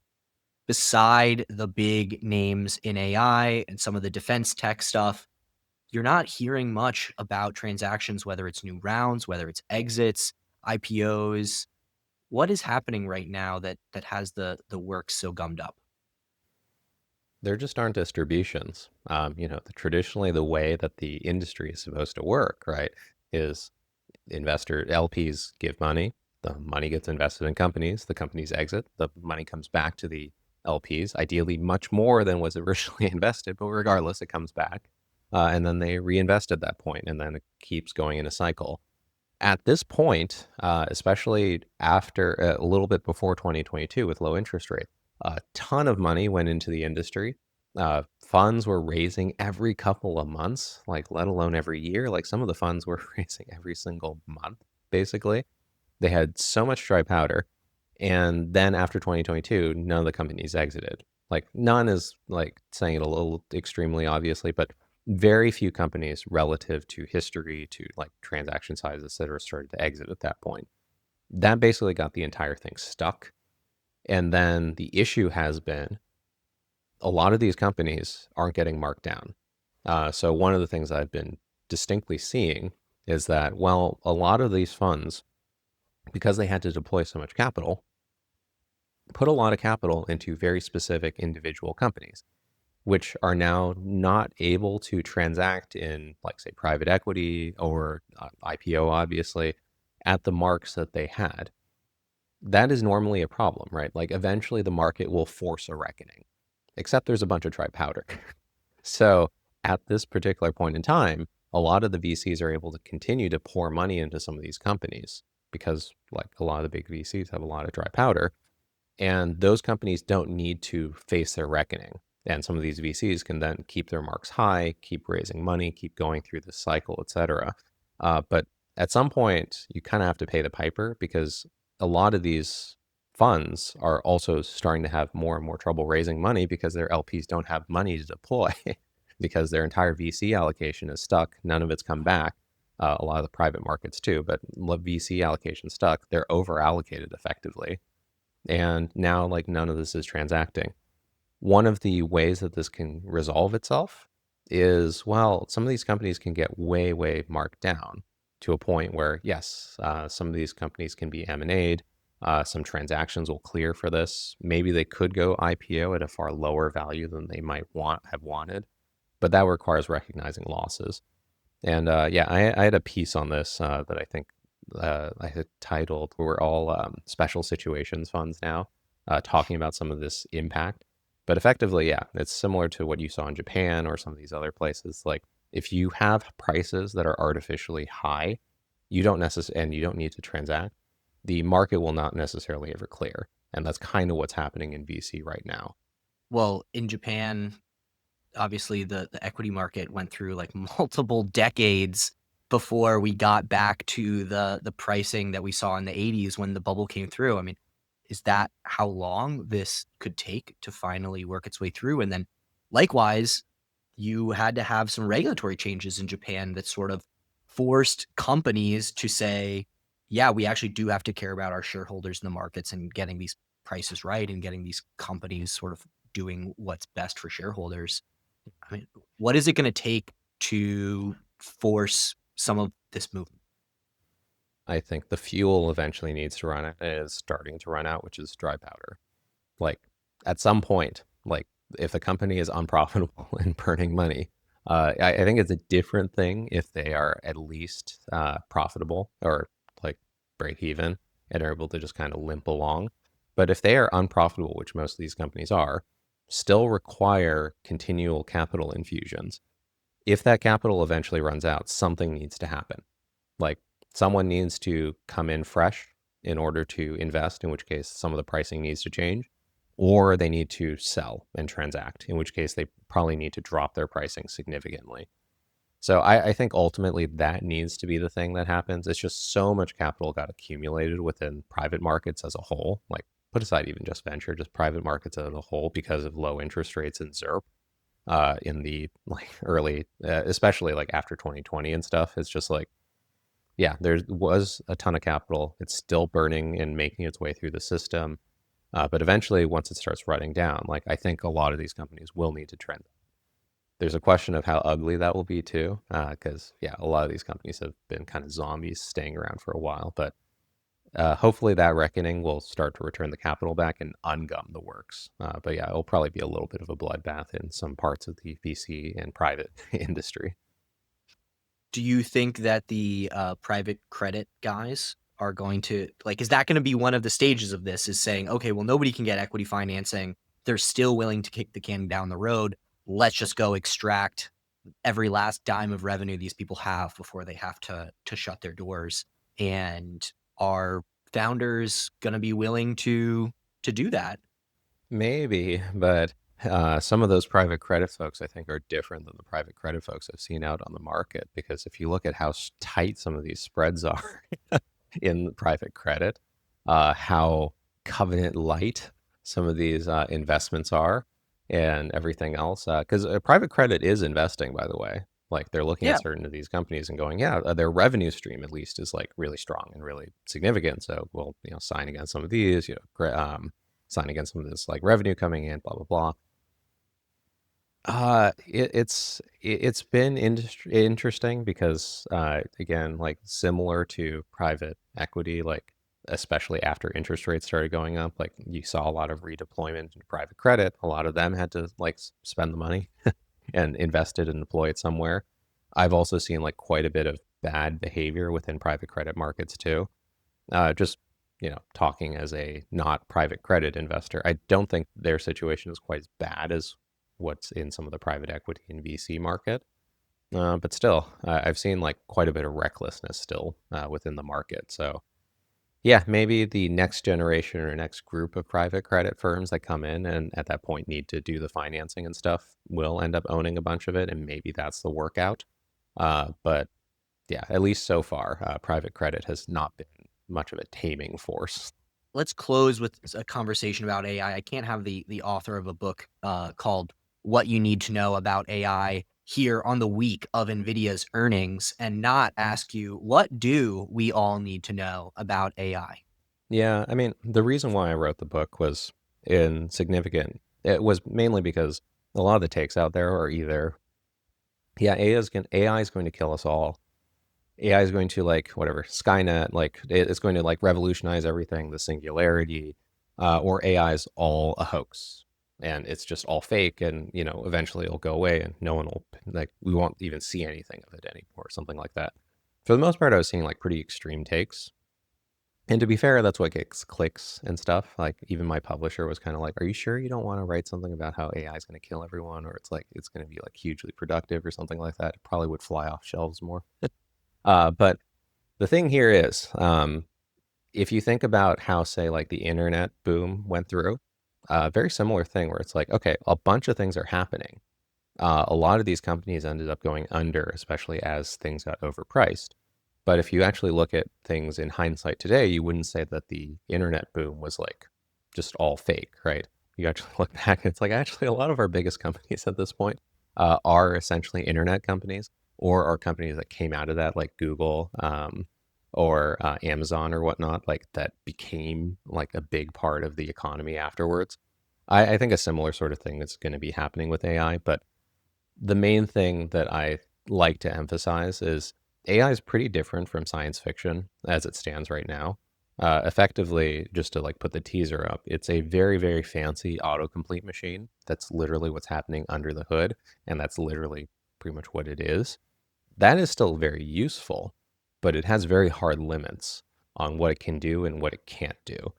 beside the big names in AI and some of the defense tech stuff, you're not hearing much about transactions, whether it's new rounds, whether it's exits, IPOs. What is happening right now that has the works so gummed up? There just aren't distributions. Traditionally the way that the industry is supposed to work, right, is investor LPs give money, the money gets invested in companies, the companies exit, the money comes back to the LPs, ideally much more than was originally invested, but regardless, it comes back. And then they reinvest at that point, and then it keeps going in a cycle. At this point, especially after a little bit before 2022 with low interest rate, a ton of money went into the industry. Funds were raising every couple of months, like let alone every year. Like some of the funds were raising every single month, basically. They had so much dry powder. And then after 2022, none of the companies exited. Like none is like saying it a little extremely obviously, but very few companies relative to history, to like transaction sizes, et cetera, started to exit at that point. That basically got the entire thing stuck. And then the issue has been a lot of these companies aren't getting marked down. So one of the things I've been distinctly seeing is that, well, a lot of these funds, because they had to deploy so much capital, put a lot of capital into very specific individual companies, which are now not able to transact in, like, say, private equity or IPO, obviously, at the marks that they had. That is normally a problem, right? Like, eventually the market will force a reckoning, except there's a bunch of dry powder. So at this particular point in time, a lot of the VCs are able to continue to pour money into some of these companies because, like, a lot of the big VCs have a lot of dry powder, and those companies don't need to face their reckoning. And some of these VCs can then keep their marks high, keep raising money, keep going through the cycle, et cetera. But at some point, you kind of have to pay the piper because a lot of these funds are also starting to have more and more trouble raising money because their LPs don't have money to deploy because their entire VC allocation is stuck. None of it's come back. A lot of the private markets too, but VC allocation stuck. They're over allocated effectively, and now like none of this is transacting. One of the ways that this can resolve itself is, well, some of these companies can get way marked down to a point where, yes, some of these companies can be M&A'd. Some transactions will clear for this. Maybe they could go IPO at a far lower value than they might have wanted, but that requires recognizing losses. And yeah, I had a piece on this that I think I had titled, "We're all special situations funds now," talking about some of this impact. But effectively, yeah, it's similar to what you saw in Japan or some of these other places. Like if you have prices that are artificially high, you don't necessarily, and you don't need to transact, the market will not necessarily ever clear. And that's kind of what's happening in VC right now. Well, in Japan, obviously the equity market went through like multiple decades before we got back to the pricing that we saw in the 80s when the bubble came through. I mean, is that how long this could take to finally work its way through? And then likewise, you had to have some regulatory changes in Japan that sort of forced companies to say, yeah, we actually do have to care about our shareholders in the markets and getting these prices right and getting these companies sort of doing what's best for shareholders. I mean, what is it gonna take to force some of this movement? I think the fuel eventually needs to run out, is starting to run out, which is dry powder. Like at some point, like if a company is unprofitable and burning money, I think it's a different thing if they are at least profitable or like break even and are able to just kind of limp along. But if they are unprofitable, which most of these companies are, still require continual capital infusions. If that capital eventually runs out, something needs to happen. Like someone needs to come in fresh in order to invest, in which case some of the pricing needs to change, or they need to sell and transact, in which case they probably need to drop their pricing significantly. So I think ultimately that needs to be the thing that happens. It's just so much capital got accumulated within private markets as a whole. Like put aside even just venture, just private markets as a whole because of low interest rates and ZERP in the like early, especially like after 2020 and stuff. It's just like, yeah, there was a ton of capital. It's still burning and making its way through the system. But eventually, once it starts running down, like I think a lot of these companies will need to trend. There's a question of how ugly that will be too, because yeah, a lot of these companies have been kind of zombies staying around for a while. But hopefully, that reckoning will start to return the capital back and ungum the works. But yeah, it'll probably be a little bit of a bloodbath in some parts of the VC and private industry. Do you think that the private credit guys are going to like? Is that going to be one of the stages of this? Is saying, okay, well, nobody can get equity financing. They're still willing to kick the can down the road. Let's just go extract every last dime of revenue these people have before they have to shut their doors. And are founders going to be willing to do that? Maybe, but some of those private credit folks, I think, are different than the private credit folks I've seen out on the market. Because if you look at how tight some of these spreads are in private credit, how covenant light some of these investments are, and everything else. Because private credit is investing, by the way. Like they're looking at Yeah. certain of these companies and going, yeah, their revenue stream at least is like really strong and really significant. So we'll sign against some of these, sign against some of this like revenue coming in, blah blah blah. It's been interesting because again, like similar to private equity, like especially after interest rates started going up, like you saw a lot of redeployment into private credit. A lot of them had to like spend the money and invest it and deploy it somewhere. I've also seen like quite a bit of bad behavior within private credit markets too. Just talking as a not private credit investor, I don't think their situation is quite as bad as what's in some of the private equity and VC market. But still, I've seen like quite a bit of recklessness still within the market. So yeah, maybe the next generation or next group of private credit firms that come in and at that point need to do the financing and stuff will end up owning a bunch of it, and maybe that's the workout. But yeah, at least so far, private credit has not been much of a taming force. Let's close with a conversation about AI. I can't have the author of a book called "What You Need to Know About AI" here on the week of Nvidia's earnings and not ask you what do we all need to know about AI. Yeah, I mean, the reason why I wrote the book was insignificant. It was mainly because a lot of the takes out there are either, yeah, AI is going to kill us all. AI is going to like whatever Skynet, like it's going to like revolutionize everything, the singularity, or AI is all a hoax and it's just all fake, and eventually it'll go away and no one will like we won't even see anything of it anymore, something like that. For the most part, I was seeing like pretty extreme takes. And to be fair, that's what gets clicks and stuff. Like even my publisher was kind of like, "Are you sure you don't want to write something about how AI is going to kill everyone, or it's like it's going to be like hugely productive or something like that?" It probably would fly off shelves more. But the thing here is, if you think about how, say, like the internet boom went through, a very similar thing where it's like, okay, a bunch of things are happening. A lot of these companies ended up going under, especially as things got overpriced. But if you actually look at things in hindsight today, you wouldn't say that the internet boom was like just all fake, right? You actually look back and it's like actually a lot of our biggest companies at this point are essentially internet companies or are companies that came out of that, like Google or Amazon or whatnot, like that became like a big part of the economy afterwards. I think a similar sort of thing is going to be happening with AI, but the main thing that I like to emphasize is AI is pretty different from science fiction as it stands right now. Effectively, just to like put the teaser up, it's a very, very fancy autocomplete machine. That's literally what's happening under the hood, and that's literally pretty much what it is. That is still very useful, but it has very hard limits. on what it can do and what it can't do.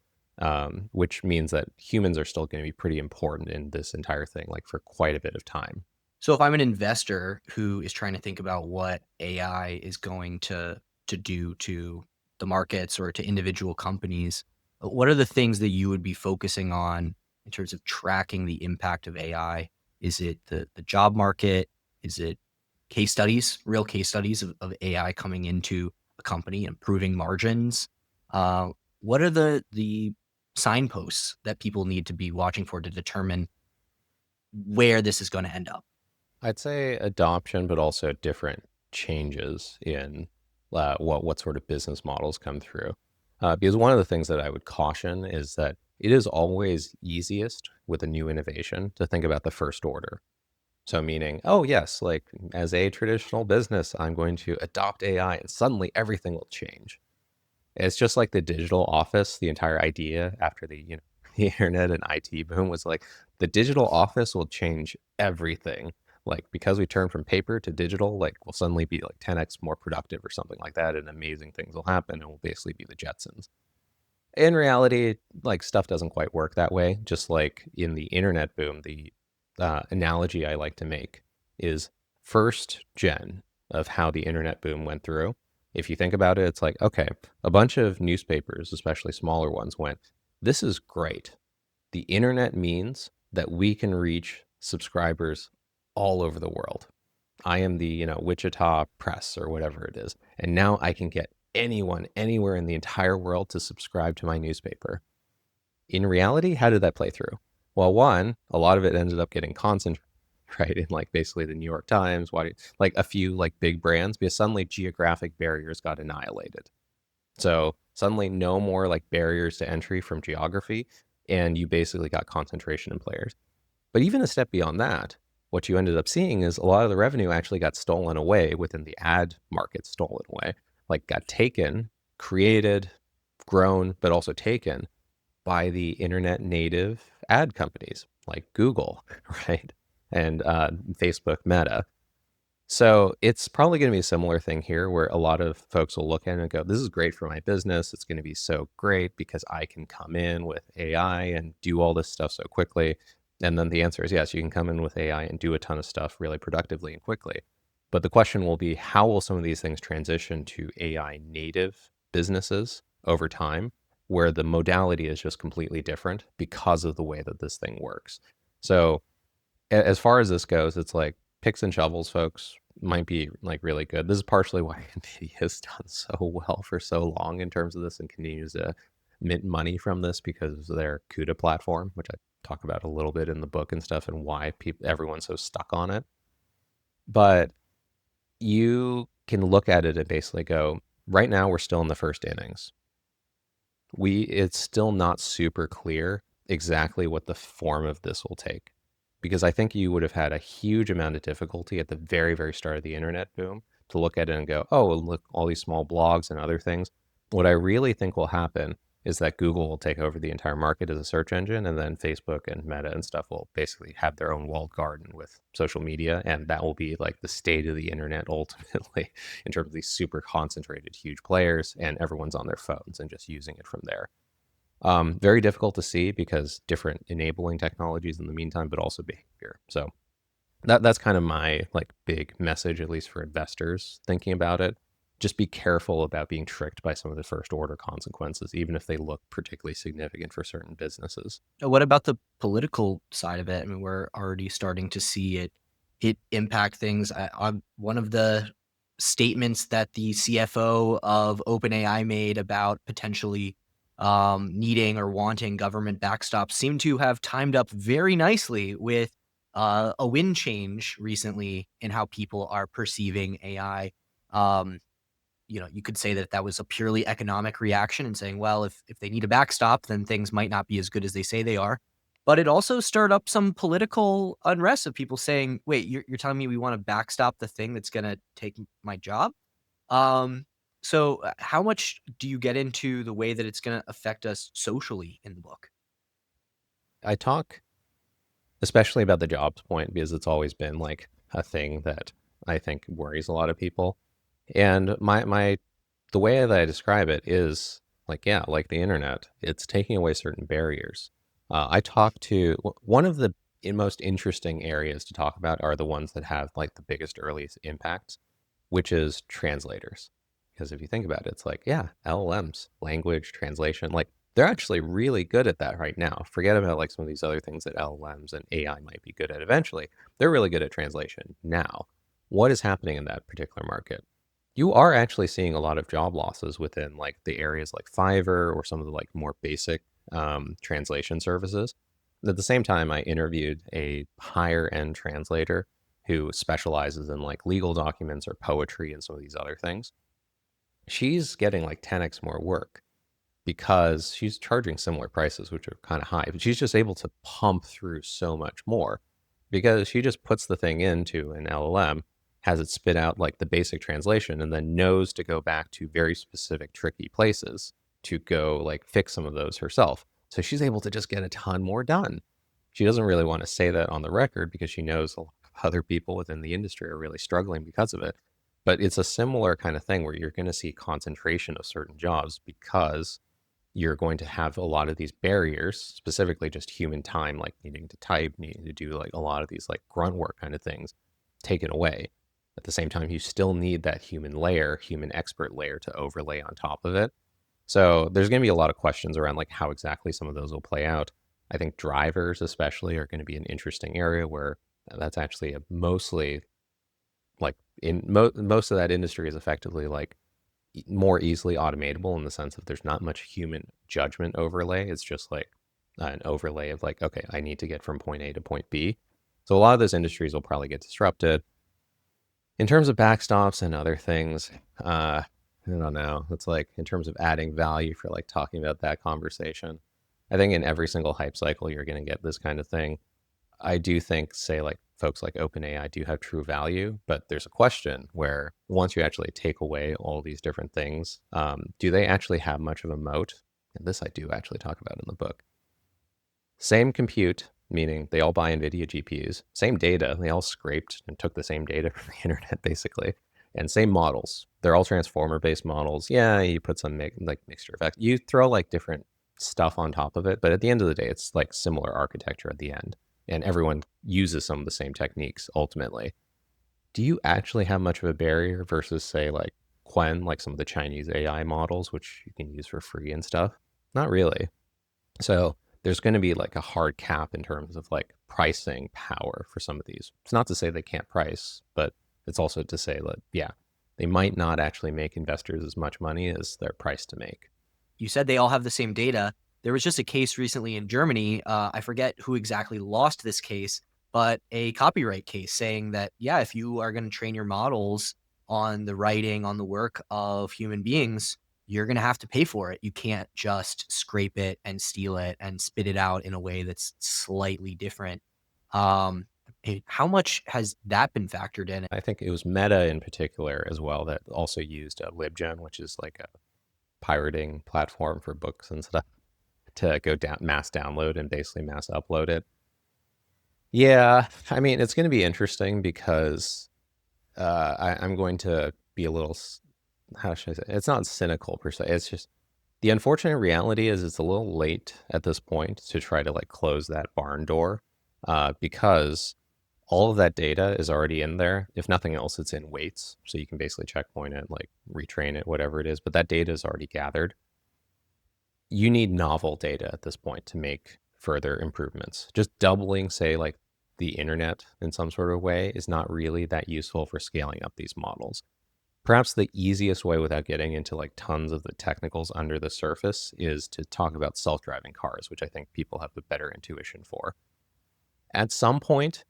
Which means that humans are still going to be pretty important in this entire thing, like for quite a bit of time. So if I'm an investor who is trying to think about what AI is going to do to the markets or to individual companies, what are the things that you would be focusing on in terms of tracking the impact of AI? Is it the job market? Is it case studies, real case studies of AI coming into a company, improving margins? Uh, what are the signposts that people need to be watching for to determine where this is going to end up? I'd say adoption, but also different changes in what sort of business models come through. Because one of the things that I would caution is that it is always easiest with a new innovation to think about the first order. So meaning, oh yes, like as a traditional business, I'm going to adopt AI and suddenly everything will change. It's just like the digital office. The entire idea after the the internet and IT boom was like the digital office will change everything. Like because we turn from paper to digital, like we'll suddenly be like 10x more productive or something like that, and amazing things will happen, and we'll basically be the Jetsons. In reality, like stuff doesn't quite work that way. Just like in the internet boom, the analogy I like to make is first gen of how the internet boom went through. If you think about it, it's like, okay, a bunch of newspapers, especially smaller ones, went, this is great. The internet means that we can reach subscribers all over the world. I am the, Wichita Press or whatever it is. And now I can get anyone anywhere in the entire world to subscribe to my newspaper. In reality, how did that play through? Well, one, a lot of it ended up getting concentrated, right, in like basically the New York Times, like a few like big brands, because suddenly geographic barriers got annihilated. So suddenly no more like barriers to entry from geography, and you basically got concentration in players. But even a step beyond that, what you ended up seeing is a lot of the revenue actually got stolen away within the ad market, stolen away, like got taken, created, grown, but also taken by the internet native ad companies like Google, right? And Facebook Meta. So it's probably going to be a similar thing here where a lot of folks will look at it and go, this is great for my business. It's going to be so great because I can come in with AI and do all this stuff so quickly. And then the answer is yes, you can come in with AI and do a ton of stuff really productively and quickly. But the question will be, how will some of these things transition to AI native businesses over time, where the modality is just completely different because of the way that this thing works? So as far as this goes, it's like picks and shovels, folks, might be like really good. This is partially why NVIDIA has done so well for so long in terms of this and continues to mint money from this because of their CUDA platform, which I talk about a little bit in the book and stuff, and why everyone's so stuck on it. But you can look at it and basically go, right now we're still in the first innings. It's still not super clear exactly what the form of this will take, because I think you would have had a huge amount of difficulty at the very, very start of the internet boom to look at it and go, oh, look, all these small blogs and other things. What I really think will happen is that Google will take over the entire market as a search engine, and then Facebook and Meta and stuff will basically have their own walled garden with social media, and that will be like the state of the internet ultimately in terms of these super concentrated huge players, and everyone's on their phones and just using it from there. Very difficult to see because different enabling technologies in the meantime, but also behavior. So that's kind of my like big message, at least for investors thinking about it. Just be careful about being tricked by some of the first order consequences, even if they look particularly significant for certain businesses. What about the political side of it? I mean, we're already starting to see it impact things. One of the statements that the CFO of OpenAI made about potentially needing or wanting government backstops seemed to have timed up very nicely with a wind change recently in how people are perceiving AI. Um, you could say that that was a purely economic reaction and saying, well, if they need a backstop, then things might not be as good as they say they are. But it also stirred up some political unrest of people saying, wait, you're telling me we want to backstop the thing that's going to take my job? Um, so how much do you get into the way that it's going to affect us socially in the book? I talk especially about the jobs point because it's always been like a thing that I think worries a lot of people. And the way that I describe it is like, yeah, like the internet, it's taking away certain barriers. I talked to one of the most interesting areas to talk about are the ones that have like the biggest earliest impacts, which is translators. Because if you think about it, it's like, yeah, LLMs, language translation, like they're actually really good at that right now. Forget about like some of these other things that LLMs and AI might be good at eventually. They're really good at translation now. What is happening in that particular market? You are actually seeing a lot of job losses within like the areas like Fiverr or some of the like more basic translation services. At the same time, I interviewed a higher end translator who specializes in like legal documents or poetry and some of these other things. She's getting like 10x more work because she's charging similar prices, which are kind of high, but she's just able to pump through so much more because she just puts the thing into an LLM, has it spit out like the basic translation, and then knows to go back to very specific, tricky places to go like fix some of those herself. So she's able to just get a ton more done. She doesn't really want to say that on the record because she knows a lot of other people within the industry are really struggling because of it. But it's a similar kind of thing where you're going to see concentration of certain jobs because you're going to have a lot of these barriers, specifically just human time, like needing to type, needing to do like a lot of these like grunt work kind of things taken away. At the same time, you still need that human layer, human expert layer to overlay on top of it. So there's going to be a lot of questions around like how exactly some of those will play out. I think drivers, especially, are going to be an interesting area where that's actually a mostly like in most of that industry is effectively like more easily automatable in the sense that there's not much human judgment overlay. It's just like an overlay of like, okay, I need to get from point A to point B. So a lot of those industries will probably get disrupted. In terms of backstops and other things, I don't know. It's like in terms of adding value for like talking about that conversation. I think in every single hype cycle, you're going to get this kind of thing. I do think, say, like folks like OpenAI do have true value, but there's a question where once you actually take away all these different things, do they actually have much of a moat? And this I do actually talk about in the book. Same compute, meaning they all buy NVIDIA GPUs, same data, they all scraped and took the same data from the internet basically, and same models. They're all transformer based models. Yeah, you put some like mixture effect. You throw like different stuff on top of it, but at the end of the day, it's like similar architecture at the end and everyone uses some of the same techniques ultimately. Do you actually have much of a barrier versus, say, like Quen, like some of the Chinese AI models, which you can use for free and stuff? Not really. So there's going to be like a hard cap in terms of like pricing power for some of these. It's not to say they can't price, but it's also to say that, yeah, they might not actually make investors as much money as they're priced to make. You said they all have the same data. There was just a case recently in Germany. I forget who exactly lost this case, but a copyright case saying that, yeah, if you are going to train your models on the writing, on the work of human beings, you're going to have to pay for it. You can't just scrape it and steal it and spit it out in a way that's slightly different. How much has that been factored in? I think it was Meta in particular as well that also used LibGen, which is like a pirating platform for books and stuff, to go down mass download and basically mass upload it. Yeah, I mean, it's going to be interesting because I'm going to be a little, how should I say? It's not cynical per se. It's just the unfortunate reality is it's a little late at this point to try to like close that barn door because all of that data is already in there. If nothing else, it's in weights. So you can basically checkpoint it, like retrain it, whatever it is. But that data is already gathered. You need novel data at this point to make further improvements. Just doubling, say, like the internet in some sort of way is not really that useful for scaling up these models. Perhaps the easiest way without getting into like tons of the technicals under the surface is to talk about self-driving cars, which I think people have a better intuition for. At some point,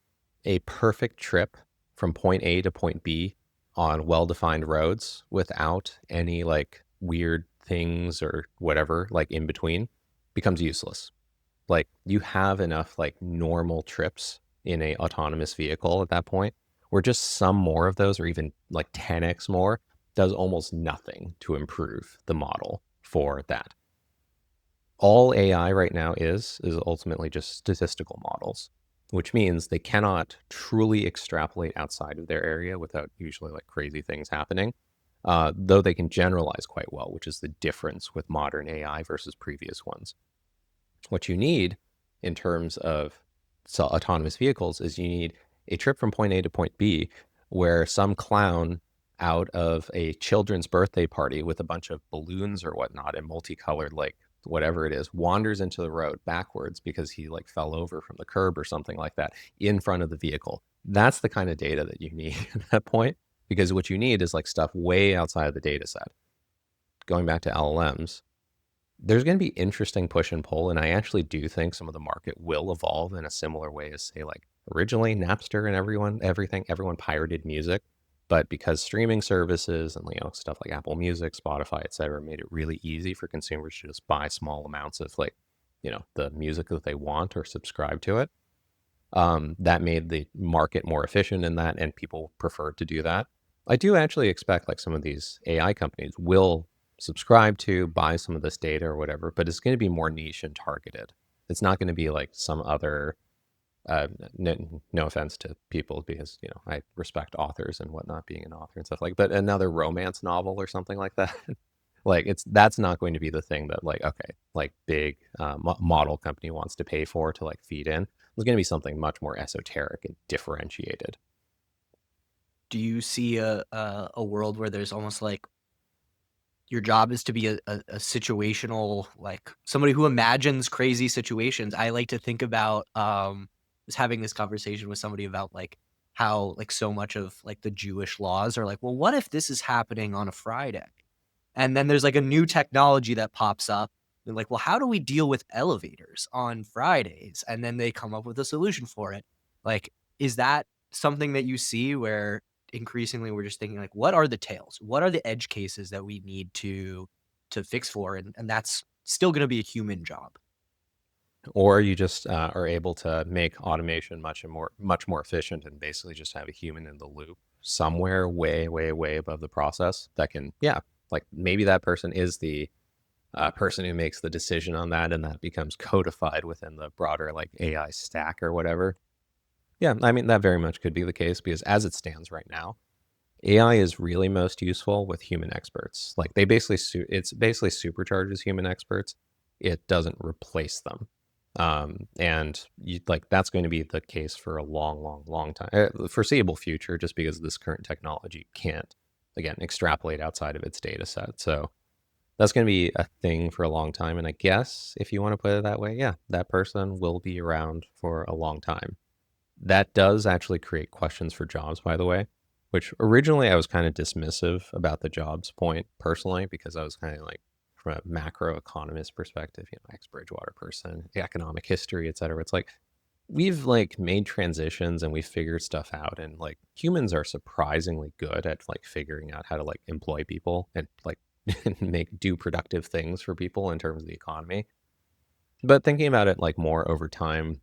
a perfect trip from point A to point B on well-defined roads without any like weird things or whatever like in between becomes useless. Like you have enough like normal trips in a autonomous vehicle at that point where just some more of those or even like 10x more does almost nothing to improve the model for that. All AI right now is ultimately just statistical models, which means they cannot truly extrapolate outside of their area without usually like crazy things happening. though they can generalize quite well, which is the difference with modern AI versus previous ones. What you need in terms of autonomous vehicles is you need a trip from point A to point B where some clown out of a children's birthday party with a bunch of balloons or whatnot and multicolored, like whatever it is, wanders into the road backwards because he like fell over from the curb or something like that in front of the vehicle. That's the kind of data that you need at that point, because what you need is like stuff way outside of the data set. Going back to LLMs, there's going to be interesting push and pull, and I actually do think some of the market will evolve in a similar way as, say, like originally Napster and everyone pirated music, but because streaming services and stuff like Apple Music, Spotify, etc., made it really easy for consumers to just buy small amounts of like the music that they want or subscribe to it. That made the market more efficient in that, and people preferred to do that. I do actually expect like some of these AI companies will subscribe to, buy some of this data or whatever, but it's going to be more niche and targeted. It's not going to be like some other, no offense to people because, I respect authors and whatnot, being an author and stuff like, but another romance novel or something like that. Like that's not going to be the thing that like, okay, like big model company wants to pay for to like feed in. It's going to be something much more esoteric and differentiated. Do you see a world where there's almost like your job is to be a situational, like somebody who imagines crazy situations? I like to think about just having this conversation with somebody about like how like so much of like the Jewish laws are like, well, what if this is happening on a Friday? And then there's like a new technology that pops up. They're like, well, how do we deal with elevators on Fridays? And then they come up with a solution for it. Like, is that something that you see where increasingly we're just thinking like, what are the tails? What are the edge cases that we need to fix for? And that's still going to be a human job. Or you just are able to make automation much more efficient and basically just have a human in the loop somewhere way, way, way above the process that can, yeah, like maybe that person is the person who makes the decision on that, and that becomes codified within the broader like AI stack or whatever. Yeah, I mean, that very much could be the case because as it stands right now, AI is really most useful with human experts. Like they basically, it's basically supercharges human experts. It doesn't replace them. And like that's going to be the case for a long, long, long time, foreseeable future, just because this current technology can't, again, extrapolate outside of its data set. So that's going to be a thing for a long time. And I guess if you want to put it that way, yeah, that person will be around for a long time. That does actually create questions for jobs, by the way, which originally I was kind of dismissive about the jobs point personally, because I was kind of like, from a macroeconomist perspective, ex-Bridgewater person, economic history, et cetera. It's like, we've like made transitions and we've figured stuff out, and like humans are surprisingly good at like figuring out how to like employ people and like do productive things for people in terms of the economy. But thinking about it like more over time,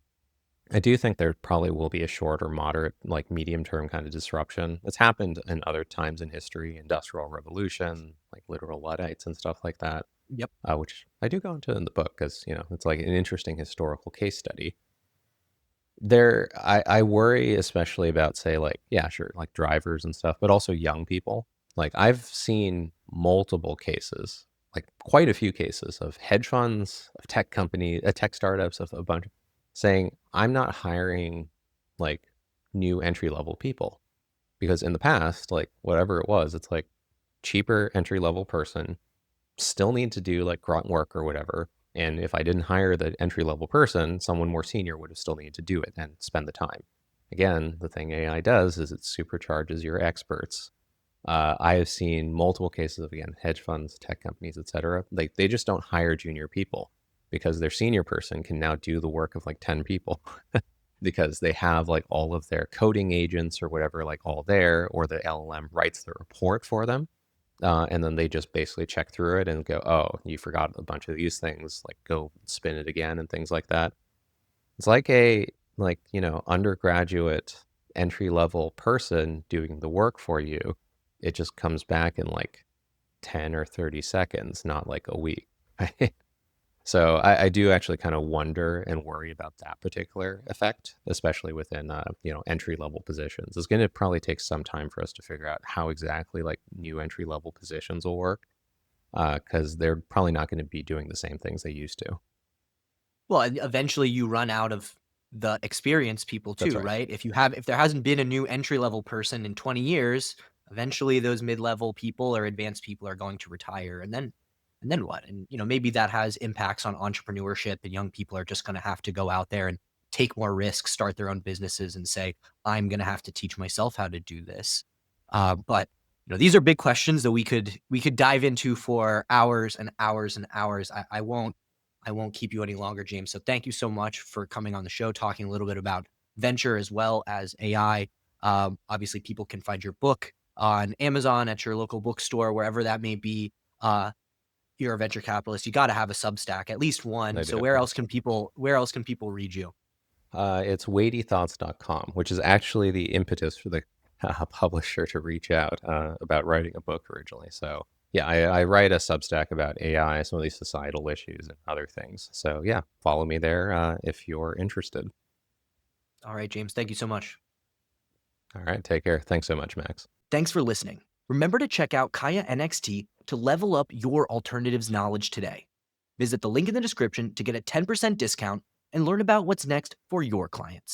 I do think there probably will be a short or moderate, like medium term kind of disruption. It's happened in other times in history, industrial revolution, like literal Luddites and stuff like that, Yep. which I do go into in the book because, it's like an interesting historical case study. I worry especially about, say, like, yeah, sure, like drivers and stuff, but also young people. Like I've seen multiple cases, like quite a few cases of hedge funds, of tech companies, tech startups, of a bunch saying, I'm not hiring like new entry level people because in the past, like whatever it was, it's like cheaper entry level person still need to do like grunt work or whatever. And if I didn't hire the entry level person, someone more senior would have still needed to do it and spend the time. Again, the thing AI does is it supercharges your experts. I have seen multiple cases of, again, hedge funds, tech companies, et cetera. Like they just don't hire junior people because their senior person can now do the work of like 10 people because they have like all of their coding agents or whatever, like all there, or the LLM writes the report for them. And then they just basically check through it and go, oh, you forgot a bunch of these things, like go spin it again and things like that. It's like a, like, undergraduate entry level person doing the work for you. It just comes back in like 10 or 30 seconds, not like a week. So I do actually kind of wonder and worry about that particular effect, especially within entry level positions. It's going to probably take some time for us to figure out how exactly like new entry level positions will work, because they're probably not going to be doing the same things they used to. Well, and eventually you run out of the experienced people That's too, right. right? If there hasn't been a new entry level person in 20 years, eventually those mid-level people or advanced people are going to retire, and then what? And maybe that has impacts on entrepreneurship, and young people are just going to have to go out there and take more risks, start their own businesses and say, I'm going to have to teach myself how to do this. But these are big questions that we could dive into for hours and hours and hours. I won't keep you any longer, James. So thank you so much for coming on the show, talking a little bit about venture as well as AI. Obviously, people can find your book on Amazon, at your local bookstore, wherever that may be. Uh, you're a venture capitalist. You got to have a Substack, at least one. I So do. where Yeah. else can people read you? It's weightythoughts.com, which is actually the impetus for the publisher to reach out about writing a book originally. So, yeah, I write a Substack about AI, some of these societal issues, and other things. So, yeah, follow me there if you're interested. All right, James. Thank you so much. All right, take care. Thanks so much, Max. Thanks for listening. Remember to check out Kaya NXT to level up your alternatives knowledge today. Visit the link in the description to get a 10% discount and learn about what's next for your clients.